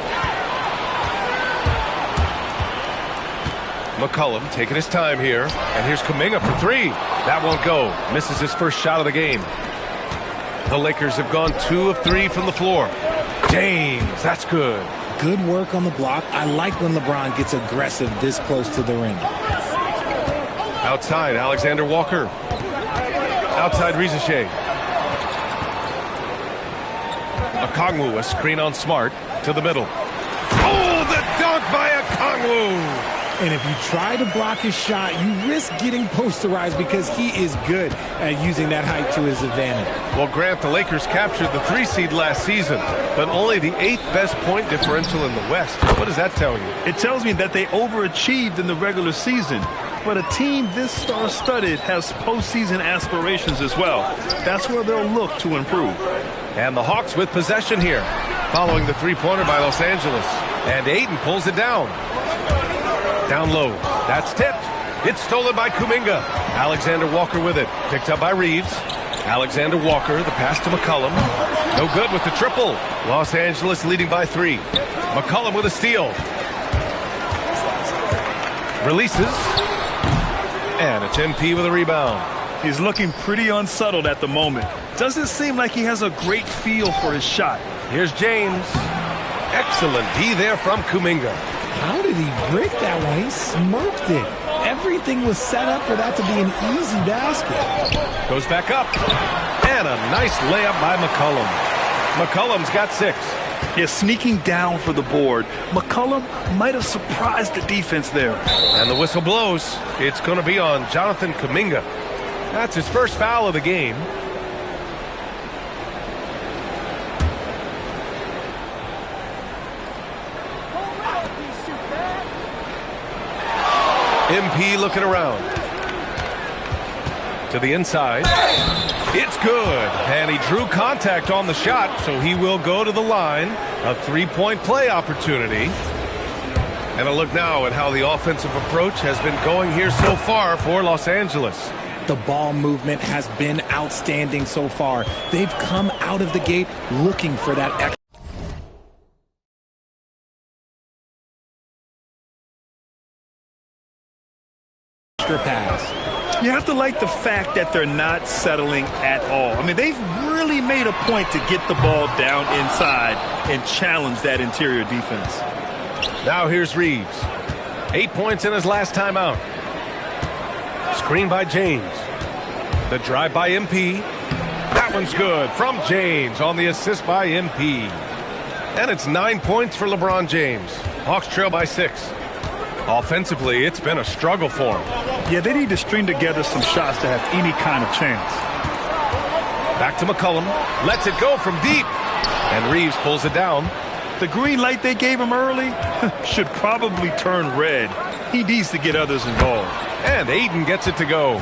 McCollum taking his time here. And here's Kuminga for three. That won't go. Misses his first shot of the game. The Lakers have gone 2 of 3 from the floor. James, that's good. Good work on the block. I like when LeBron gets aggressive this close to the rim. Outside, Alexander Walker. Outside, Rizachet. Okongwu, a screen on Smart to the middle. Oh, the dunk by Okongwu! And if you try to block his shot, you risk getting posterized because he is good at using that height to his advantage. Well, Grant, the Lakers captured the 3 seed last season, but only the 8th best point differential in the West. What does that tell you? It tells me that they overachieved in the regular season. But a team this star-studded has postseason aspirations as well. That's where they'll look to improve. And the Hawks with possession here, following the three-pointer by Los Angeles. And Ayton pulls it down. Down low. That's tipped. It's stolen by Kuminga. Alexander Walker with it. Picked up by Reeves. Alexander Walker, the pass to McCollum. No good with the triple. Los Angeles leading by 3. McCollum with a steal. Releases. And it's MP with a rebound. He's looking pretty unsettled at the moment. Doesn't seem like he has a great feel for his shot. Here's James. Excellent D there from Kuminga. How did he break that one? He smoked it. Everything was set up for that to be an easy basket. Goes back up. And a nice layup by McCollum. McCollum's got 6. Yeah, sneaking down for the board. McCollum might have surprised the defense there. And the whistle blows. It's going to be on Jonathan Kuminga. That's his first foul of the game. MP looking around. To the inside. It's good. And he drew contact on the shot, so he will go to the line. A 3-point play opportunity. And a look now at how the offensive approach has been going here so far for Los Angeles. The ball movement has been outstanding so far. They've come out of the gate looking for that extra pass. You have to like the fact that they're not settling at all. I mean, they've really made a point to get the ball down inside and challenge that interior defense. Now here's Reeves. 8 points in his last time out. Screen by James. The drive by MP. That one's good from James on the assist by MP. And it's 9 points for LeBron James. Hawks trail by 6. Offensively, it's been a struggle for him. Yeah, they need to string together some shots to have any kind of chance. Back to McCollum. Lets it go from deep. And Reeves pulls it down. The green light they gave him early should probably turn red. He needs to get others involved. And Ayton gets it to go.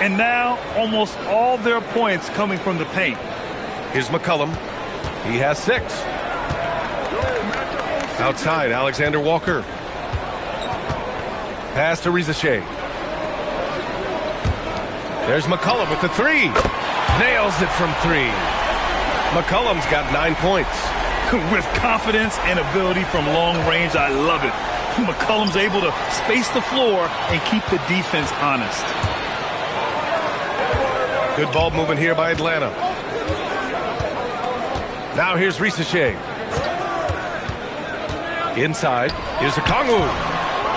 And now almost all their points coming from the paint. Here's McCollum. He has 6. Outside, Alexander Walker. Pass to Rizachet. There's McCollum with the 3. Nails it from 3. McCollum's got 9 points. With confidence and ability from long range, I love it. McCollum's able to space the floor and keep the defense honest. Good ball movement here by Atlanta. Now here's Rizachet. Inside, here's Okongwu.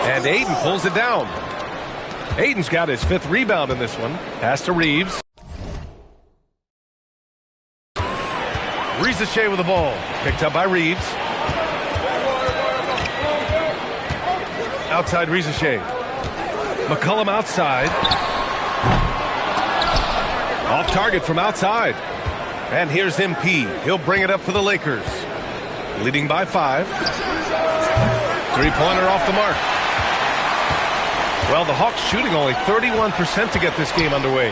And Ayton pulls it down. Ayton's got his 5th rebound in this one. Pass to Reeves. Rizachet with the ball. Picked up by Reeves. Outside Rizachet. McCollum outside. Off target from outside. And here's MP. He'll bring it up for the Lakers. Leading by 5. 3-pointer off the mark. Well, the Hawks shooting only 31% to get this game underway.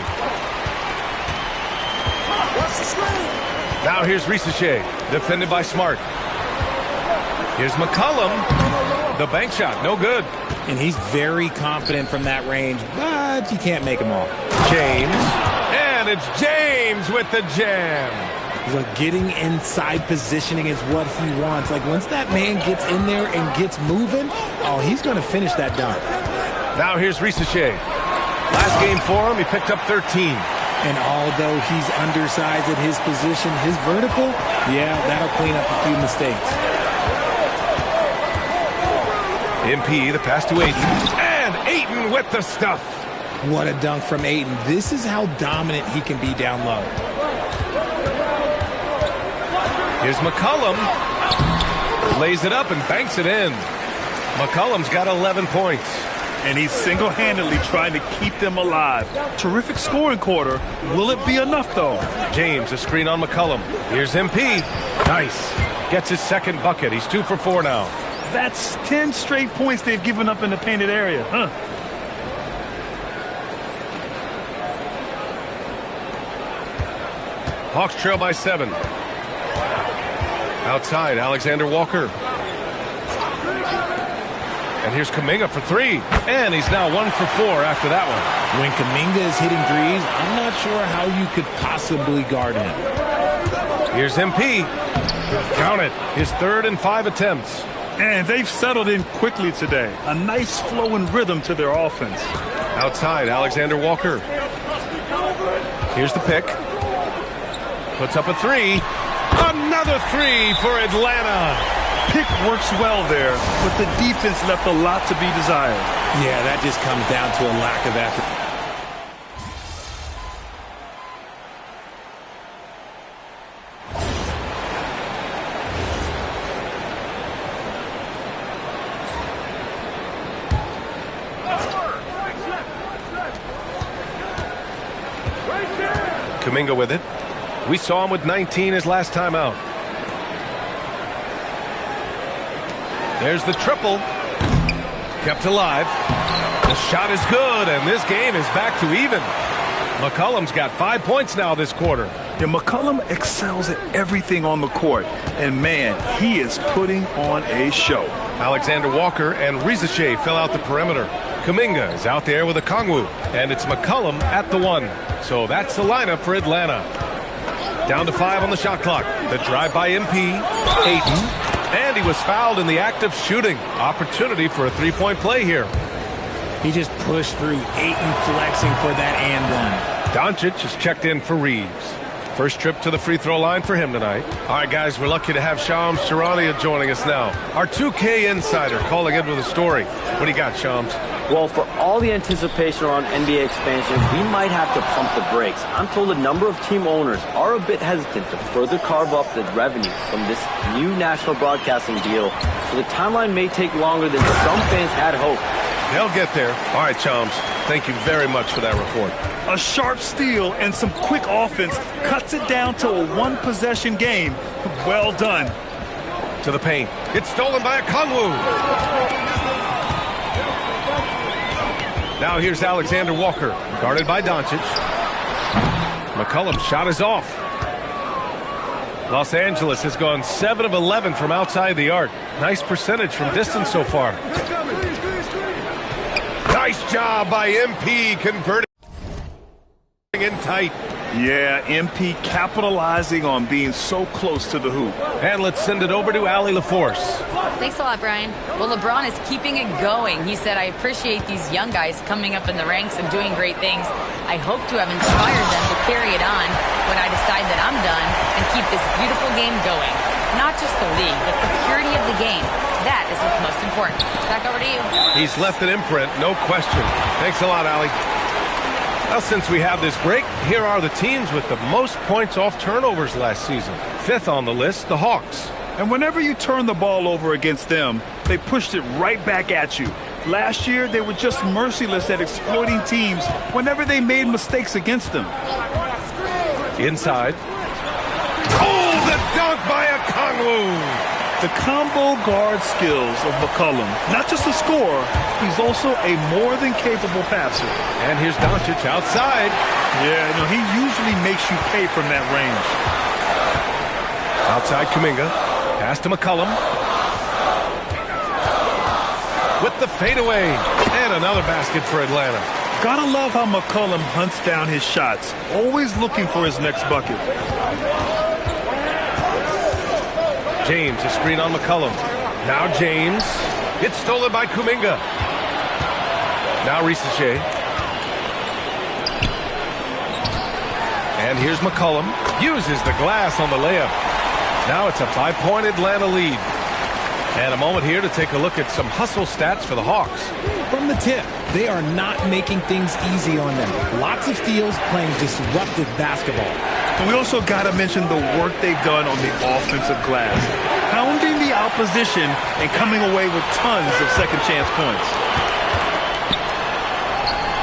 Now here's Rizachet, defended by Smart. Here's McCollum. The bank shot, no good. And he's very confident from that range, but you can't make him all. James. And it's James with the jam. Look, getting inside positioning is what he wants. Like, once that man gets in there and gets moving, oh, he's going to finish that dunk. Now here's Rizachet. Last game for him, he picked up 13. And although he's undersized at his position, his vertical, yeah, that'll clean up a few mistakes. MP, the pass to Ayton. And Ayton with the stuff. What a dunk from Ayton. This is how dominant he can be down low. Here's McCollum. Lays it up and banks it in. McCollum's got 11 points. And he's single-handedly trying to keep them alive. Terrific scoring quarter. Will it be enough, though? James, a screen on McCollum. Here's MP. Nice. Gets his second bucket. He's 2 for 4 now. That's 10 straight points they've given up in the painted area, huh? Hawks trail by 7. Outside, Alexander Walker. And here's Kuminga for 3. And he's now 1 for 4 after that one. When Kuminga is hitting threes, I'm not sure how you could possibly guard him. Here's MP. Count it. His 3rd and 5 attempts. And they've settled in quickly today. A nice flow and rhythm to their offense. Outside, Alexander Walker. Here's the pick. Puts up a 3. Another 3 for Atlanta. Pick works well there, but the defense left a lot to be desired. Yeah, that just comes down to a lack of effort. Kuminga with it. We saw him with 19 his last time out. There's the triple. Kept alive. The shot is good, and this game is back to even. McCollum's got 5 points now this quarter. Yeah, McCollum excels at everything on the court. And, man, he is putting on a show. Alexander Walker and Rizache fill out the perimeter. Kuminga is out there with a Kongwu, and it's McCollum at the 1. So that's the lineup for Atlanta. Down to 5 on the shot clock. The drive by MP. Ayton. And he was fouled in the act of shooting. Opportunity for a 3-point play here. He just pushed through. Ayton flexing for that and one. Doncic is checked in for Reeves. First trip to the free throw line for him tonight. All right, guys, we're lucky to have Shams Charania joining us now. Our 2K insider calling in with a story. What do you got, Shams? Well, for all the anticipation around NBA expansion, we might have to pump the brakes. I'm told a number of team owners are a bit hesitant to further carve up the revenue from this new national broadcasting deal, so the timeline may take longer than some fans had hoped. They'll get there. All right, Shams, thank you very much for that report. A sharp steal and some quick offense cuts it down to a one-possession game. Well done. To the paint. It's stolen by a Kongwu. Now here's Alexander Walker, guarded by Doncic. McCollum's shot is off. Los Angeles has gone 7 of 11 from outside the arc. Nice percentage from distance so far. Nice job by MP converting in tight. Yeah, MP capitalizing on being so close to the hoop. And let's send it over to Allie LaForce. Thanks a lot, Brian. Well, LeBron is keeping it going. He said, I appreciate these young guys coming up in the ranks and doing great things. I hope to have inspired them to carry it on when I decide that I'm done and keep this beautiful game going. Not just the league, but the purity of the game. That is what's most important. Back over to you. He's left an imprint, no question. Thanks a lot, Allie. Well, since we have this break, here are the teams with the most points off turnovers last season. 5th on the list, the Hawks. And whenever you turn the ball over against them, they pushed it right back at you. Last year, they were just merciless at exploiting teams whenever they made mistakes against them. Inside. Oh, the dunk by a Kongwu! The combo guard skills of McCollum. Not just a scorer, he's also a more than capable passer. And here's Doncic outside. Yeah, no, he usually makes you pay from that range. Outside Kuminga. Pass to McCollum. With the fadeaway. And another basket for Atlanta. Gotta love how McCollum hunts down his shots. Always looking for his next bucket. James, a screen on McCollum. Now James. It's stolen by Kuminga. Now Risache. And here's McCollum. Uses the glass on the layup. Now it's a 5-point Atlanta lead. And a moment here to take a look at some hustle stats for the Hawks. From the tip, they are not making things easy on them. Lots of steals, playing disruptive basketball. And we also got to mention the work they've done on the offensive glass, pounding the opposition and coming away with tons of second chance points.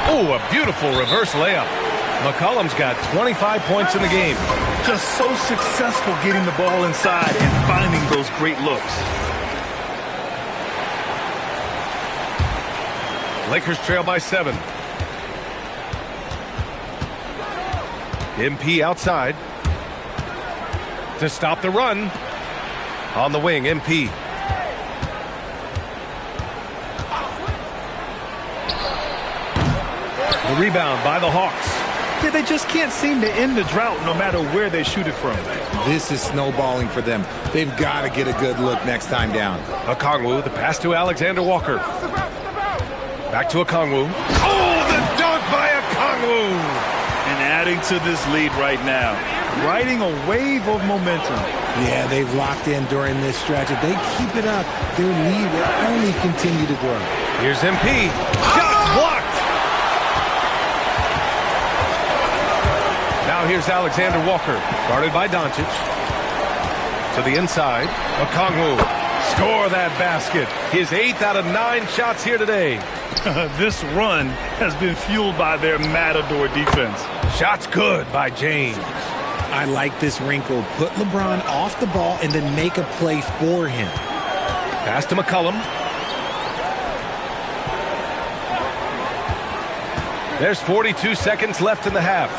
Oh, a beautiful reverse layup. McCollum's got 25 points in the game. Just so successful getting the ball inside and finding those great looks. Lakers trail by 7. MP outside to stop the run. On the wing, MP. The rebound by the Hawks. Yeah, they just can't seem to end the drought no matter where they shoot it from. This is snowballing for them. They've got to get a good look next time down. Okongwu, the pass to Alexander Walker. Back to Okongwu. Oh, the dunk by Okongwu! And adding to this lead right now, riding a wave of momentum. Yeah, they've locked in during this stretch. If they keep it up, their lead will only continue to grow. Here's MP. Shot blocked! Now here's Alexander Walker, guarded by Doncic. To the inside, Okongwu. Score that basket. His 8th out of 9 shots here today. This run has been fueled by their Matador defense. Shots good by James. I like this wrinkle. Put LeBron off the ball and then make a play for him. Pass to McCollum. There's 42 seconds left in the half.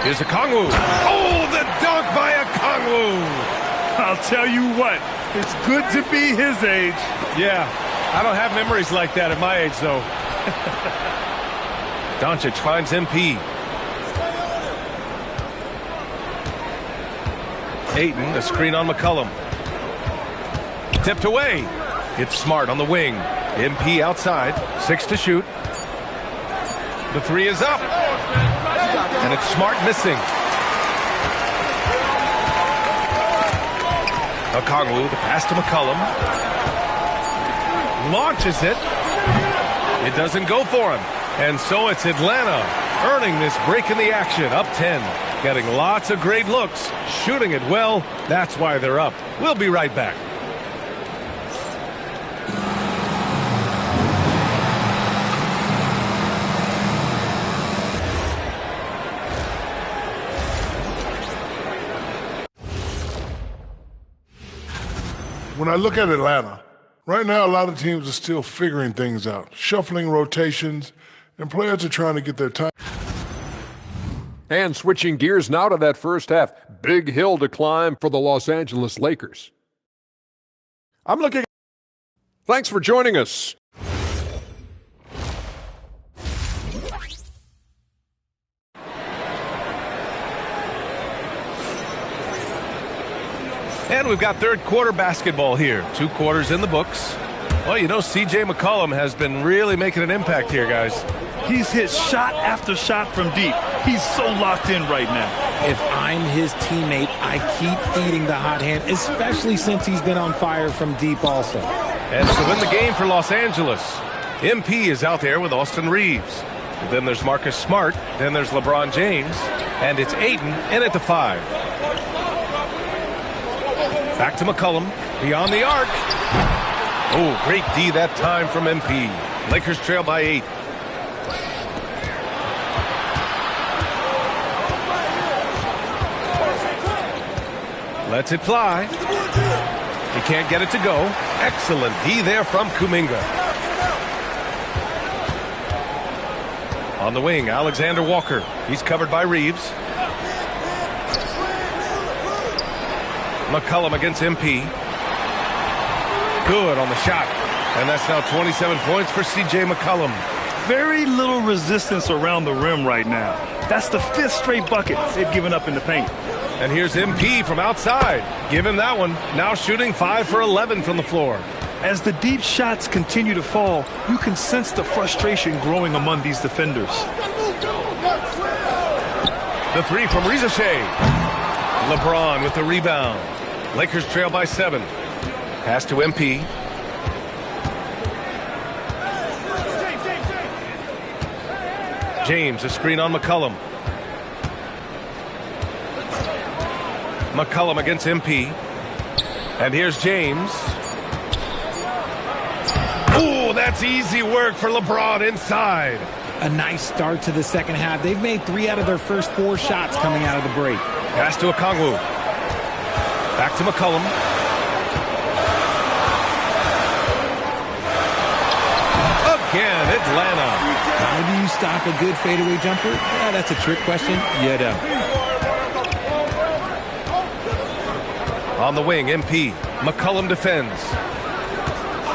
Here's Okongwu. Oh, the dunk by Okongwu. I'll tell you what, it's good to be his age. Yeah, I don't have memories like that at my age, though. Doncic finds MP. Ayton, the screen on McCollum. Tipped away. It's Smart on the wing. MP outside, 6 to shoot. The 3 is up. And it's Smart missing. Okongwu, the pass to McCollum. Launches it. It doesn't go for him. And so it's Atlanta earning this break in the action, up 10. Getting lots of great looks, shooting it well. That's why they're up. We'll be right back. When I look at Atlanta, right now a lot of teams are still figuring things out, shuffling rotations, and players are trying to get their time. And switching gears now to that first half. Big hill to climb for the Los Angeles Lakers. I'm looking. Thanks for joining us. And we've got third quarter basketball here. 2 quarters in the books. Well, you know, C.J. McCollum has been really making an impact here, guys. He's hit shot after shot from deep. He's so locked in right now. If I'm his teammate, I keep feeding the hot hand, especially since he's been on fire from deep also. And to win the game for Los Angeles, MP is out there with Austin Reeves. Then there's Marcus Smart. Then there's LeBron James. And it's Ayton in at the 5. Back to McCollum, beyond the arc. Oh, great D that time from MP. Lakers trail by 8. Lets it fly. He can't get it to go. Excellent D there from Kuminga. On the wing, Alexander Walker. He's covered by Reeves. McCollum against MP. Good on the shot. And that's now 27 points for C.J. McCollum. Very little resistance around the rim right now. That's the 5th straight bucket they've given up in the paint. And here's MP from outside. Give him that one. Now shooting 5 for 11 from the floor. As the deep shots continue to fall, you can sense the frustration growing among these defenders. The 3 from Rizashea. LeBron with the rebound. Lakers trail by 7. Pass to MP. James, a screen on McCollum. McCollum against MP. And here's James. Ooh, that's easy work for LeBron inside. A nice start to the second half. They've made 3 out of their first 4 shots coming out of the break. Pass to Okongwu. Back to McCollum. Again, Atlanta. How do you stop a good fadeaway jumper? Yeah, that's a trick question. You don't. On the wing, MP. McCollum defends.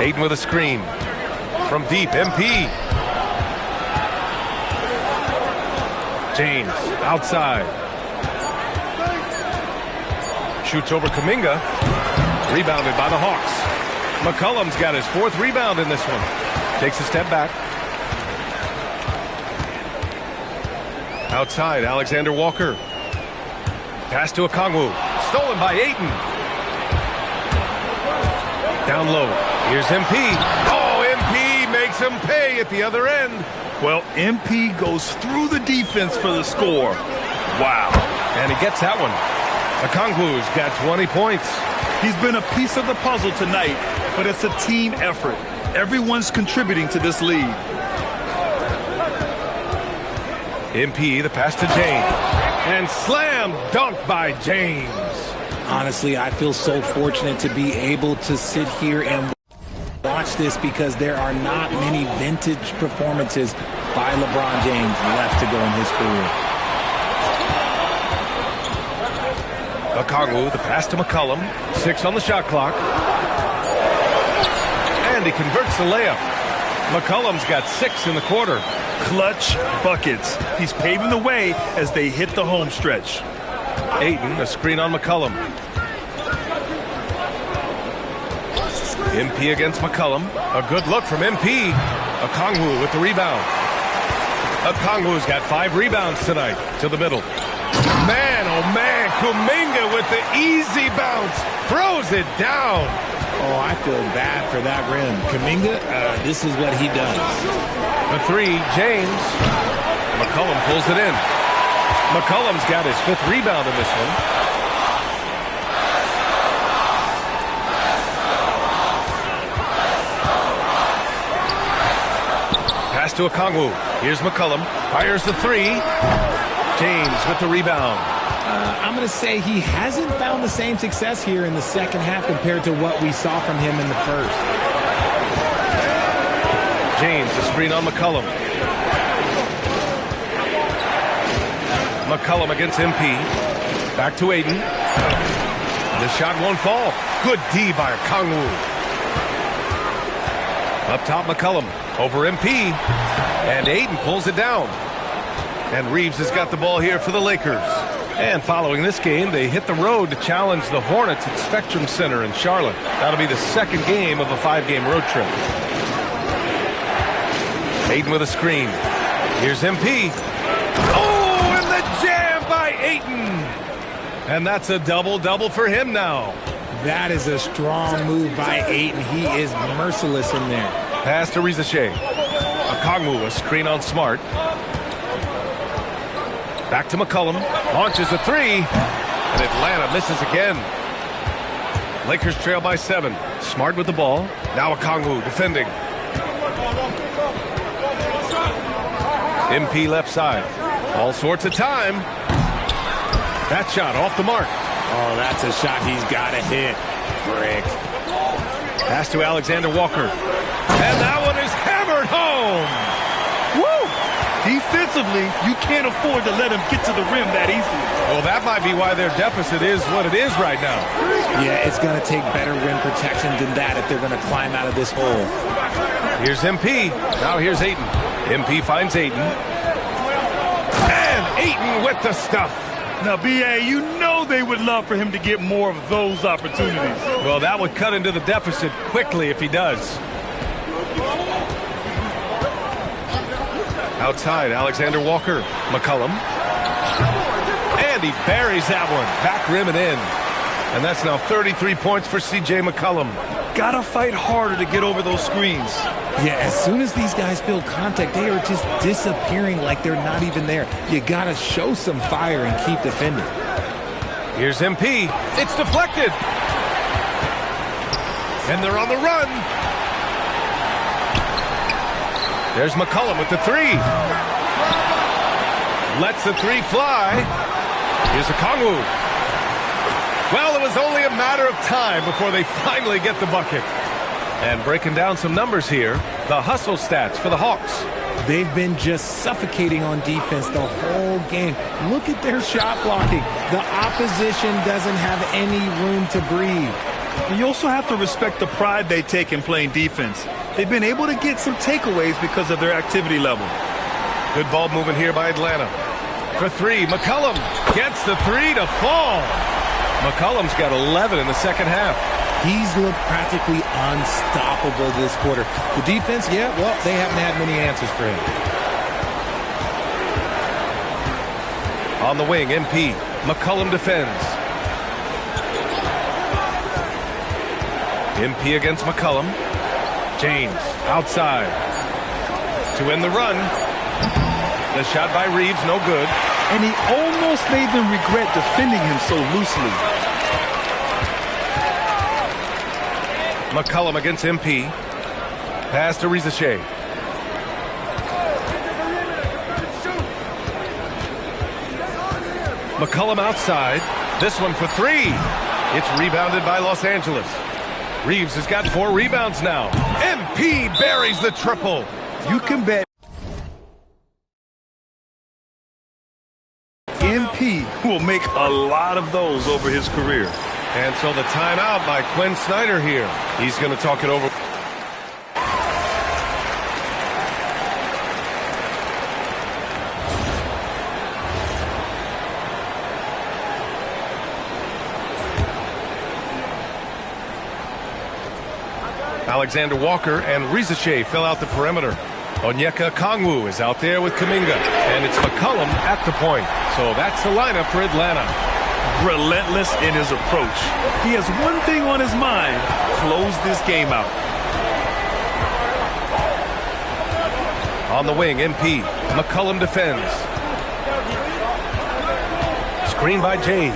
Ayton with a screen. From deep, MP. James, outside. Shoots over Kuminga. Rebounded by the Hawks. McCollum's got his 4th rebound in this one. Takes a step back. Outside, Alexander Walker. Pass to Okongwu. Stolen by Ayton. Down low. Here's MP. Oh, MP makes him pay at the other end. Well, MP goes through the defense for the score. Wow. And he gets that one. Okongwu's got 20 points. He's been a piece of the puzzle tonight, but it's a team effort. Everyone's contributing to this lead. MP, the pass to James. And slam dunk by James. Honestly, I feel so fortunate to be able to sit here and watch this because there are not many vintage performances by LeBron James left to go in his career. Okongwu, the pass to McCollum. 6 on the shot clock. And he converts the layup. McCollum's got 6 in the quarter. Clutch buckets. He's paving the way as they hit the home stretch. Ayton, a screen on McCollum. MP against McCollum. A good look from MP. Okongwu with the rebound. Okongwu's got 5 rebounds tonight. To the middle. Man, oh man, Kuminga with the easy bounce. Throws it down. Oh, I feel bad for that rim. Kuminga, this is what he does. The 3, James. McCollum pulls it in. McCollum's got his 5th rebound in this one. Pass to Okongwu. Here's McCollum. Fires the 3. James with the rebound. I'm going to say he hasn't found the same success here in the second half compared to what we saw from him in the first. James, a screen on McCollum. McCollum against MP. Back to Ayton. The shot won't fall. Good D by Okongwu. Up top, McCollum. Over MP. And Ayton pulls it down. And Reeves has got the ball here for the Lakers. And following this game, they hit the road to challenge the Hornets at Spectrum Center in Charlotte. That'll be the second game of a 5-game road trip. Ayton with a screen. Here's MP. Oh, and the jam by Ayton. And that's a double-double for him now. That is a strong move by Ayton. He is merciless in there. Pass to Rizachet. Okongwu, a screen on Smart. Back to McCollum. Launches a 3. And Atlanta misses again. Lakers trail by 7. Smart with the ball. Now Okongwu defending. MP left side. All sorts of time. That shot off the mark. Oh, that's a shot he's got to hit. Brick. Pass to Alexander Walker. And that one is hammered home. Woo! Defensively, you can't afford to let him get to the rim that easily. Well, that might be why their deficit is what it is right now. Yeah, it's going to take better rim protection than that if they're going to climb out of this hole. Here's MP. Now here's Ayton. MP finds Ayton. And Ayton with the stuff. Now, B.A., you know they would love for him to get more of those opportunities. Well, that would cut into the deficit quickly if he does. Outside, Alexander Walker. McCollum. And he buries that one. Back rim and in. And that's now 33 points for C.J. McCollum. Gotta fight harder to get over those screens. Yeah, as soon as these guys feel contact, they are just disappearing like they're not even there. You gotta show some fire and keep defending. Here's MP. It's deflected. And they're on the run. There's McCollum with the three. Lets the three fly. Here's Okongwu. Well, it was only a matter of time before they finally get the bucket. And breaking down some numbers here, the hustle stats for the Hawks. They've been just suffocating on defense the whole game. Look at their shot blocking. The opposition doesn't have any room to breathe. And you also have to respect the pride they take in playing defense. They've been able to get some takeaways because of their activity level. Good ball movement here by Atlanta. For three, McCollum gets the three to fall. McCollum's got 11 in the second half. He's looked practically unstoppable this quarter. The defense, yeah, well, they haven't had many answers for him. On the wing, MP. McCollum defends. MP against McCollum. James outside to end the run. The shot by Reeves, no good. And he almost made them regret defending him so loosely. McCollum against MP. Pass to Rizachet. McCollum outside. This one for three. It's rebounded by Los Angeles. Reeves has got 4 rebounds now. MP buries the triple. You can bet MP will make a lot of those over his career. And so the timeout by Quinn Snyder here. He's going to talk it over. Alexander Walker and Rizachet fill out the perimeter. Onyeka Okongwu is out there with Kuminga. And it's McCollum at the point. So that's the lineup for Atlanta. Relentless in his approach. He has one thing on his mind: close this game out. On the wing, MP. McCollum defends. Screen by James.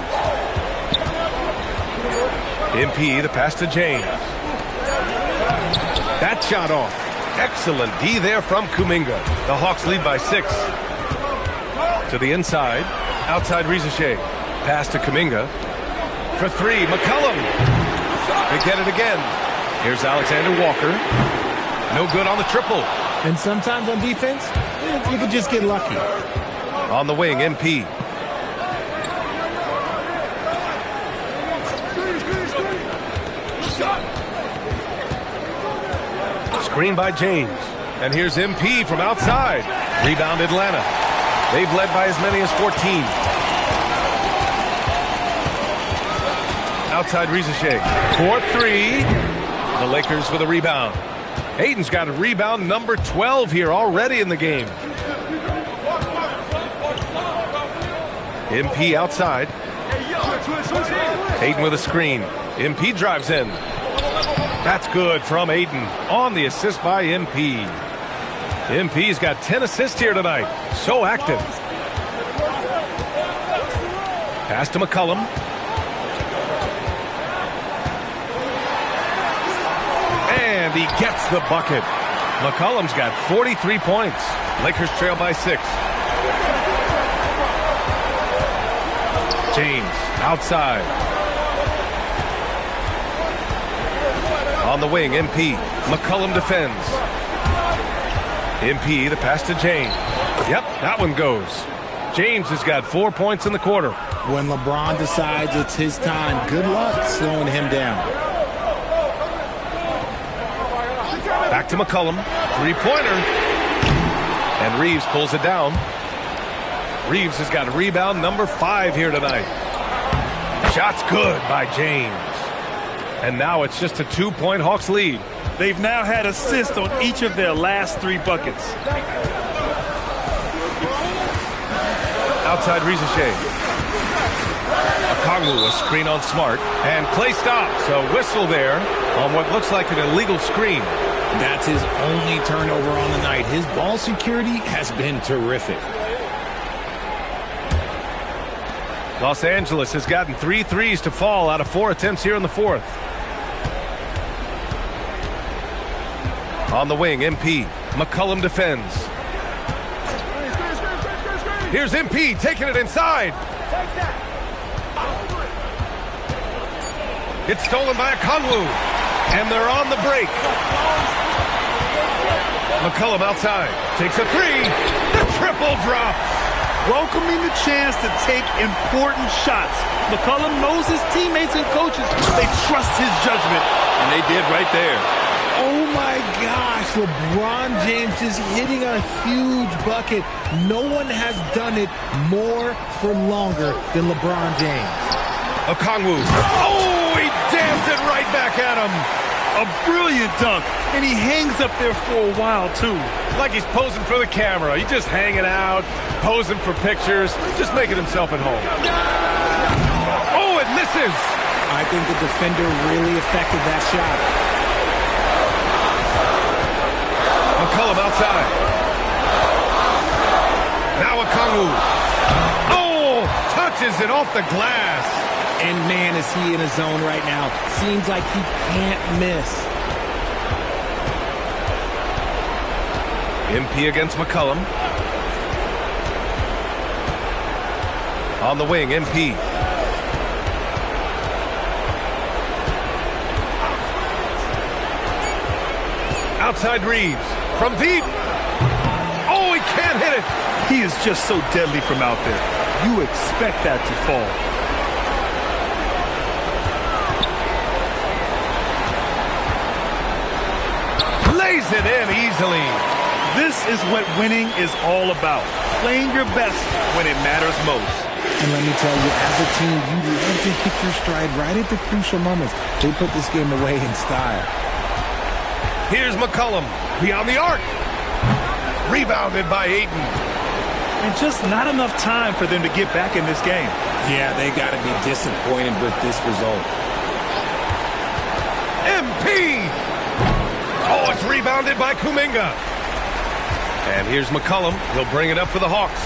MP, the pass to James. That shot off. Excellent D there from Kuminga. The Hawks lead by 6. To the inside. Outside Rizachet. Pass to Kuminga. For three, McCollum. They get it again. Here's Alexander Walker. No good on the triple. And sometimes on defense, you can just get lucky. On the wing, MP. Screen by James. And here's MP from outside. Rebound Atlanta. They've led by as many as 14. Outside Rizachet. 4-3. The Lakers with a rebound. Ayton's got a rebound number 12 here already in the game. MP outside. Ayton with a screen. MP drives in. That's good from Ayton on the assist by MP. MP's got 10 assists here tonight. So active. Pass to McCollum. And he gets the bucket. McCollum's got 43 points. Lakers trail by 6. James outside. On the wing, MP. McCollum defends. MP, the pass to James. Yep, that one goes. James has got 4 points in the quarter. When LeBron decides it's his time, good luck slowing him down. Back to McCollum. Three-pointer. And Reeves pulls it down. Reeves has got rebound number 5 here tonight. Shot's good by James. And now it's just a 2-point Hawks lead. They've now had assists on each of their last 3 buckets. Outside Rizachet. Okongwu, a screen on Smart. And Clay stops. A whistle there on what looks like an illegal screen. That's his only turnover on the night. His ball security has been terrific. Los Angeles has gotten 3 threes to fall out of 4 attempts here in the fourth. On the wing, MP. McCollum defends. Here's MP taking it inside. It's stolen by Okongwu. And they're on the break. McCollum outside. Takes a three. The triple drops. Welcoming the chance to take important shots. McCollum knows his teammates and coaches. They trust his judgment. And they did right there. Oh my gosh, LeBron James is hitting a huge bucket. No one has done it more for longer than LeBron James. Okongwu. Oh, he jams it right back at him. A brilliant dunk, and he hangs up there for a while, too. Like he's posing for the camera. He's just hanging out, posing for pictures, just making himself at home. Oh, it misses. I think the defender really affected that shot. McCollum outside. Now Okongwu. Oh, touches it off the glass. And man, is he in a zone right now. Seems like he can't miss. MP against McCollum. On the wing, MP. Outside Reeves. From deep. Oh, he can't hit it. He is just so deadly from out there. You expect that to fall. Lays it in easily. This is what winning is all about. Playing your best when it matters most. And let me tell you, as a team, you love to hit your stride right at the crucial moments. They put this game away in style. Here's McCollum beyond the arc. Rebounded by Ayton. And just not enough time for them to get back in this game. Yeah, they got to be disappointed with this result. MP! Oh, it's rebounded by Kuminga. And here's McCollum. He'll bring it up for the Hawks.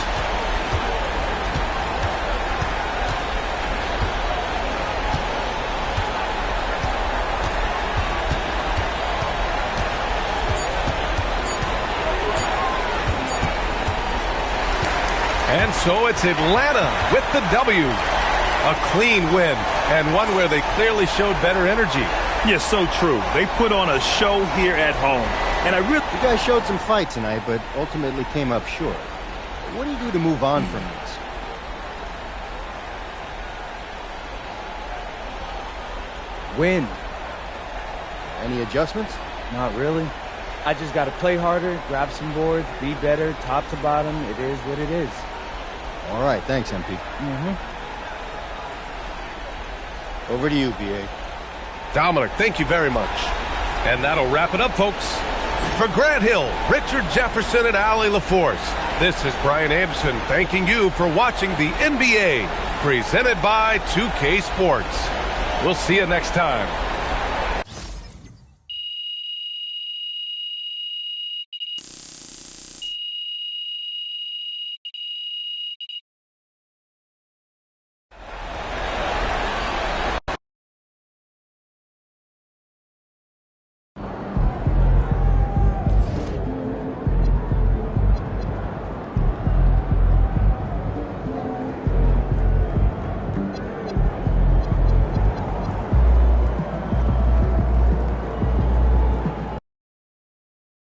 And so it's Atlanta with the W. A clean win, and one where they clearly showed better energy. Yeah, so true. They put on a show here at home. And you guys showed some fight tonight, but ultimately came up short. What do you do to move on from this? Win. Any adjustments? Not really. I just got to play harder, grab some boards, be better, top to bottom. It is what it is. All right, thanks, MP. Over to you, B.A. Dominic, thank you very much. And that'll wrap it up, folks. For Grant Hill, Richard Jefferson, and Allie LaForce, this is Brian Anderson thanking you for watching the NBA, presented by 2K Sports. We'll see you next time.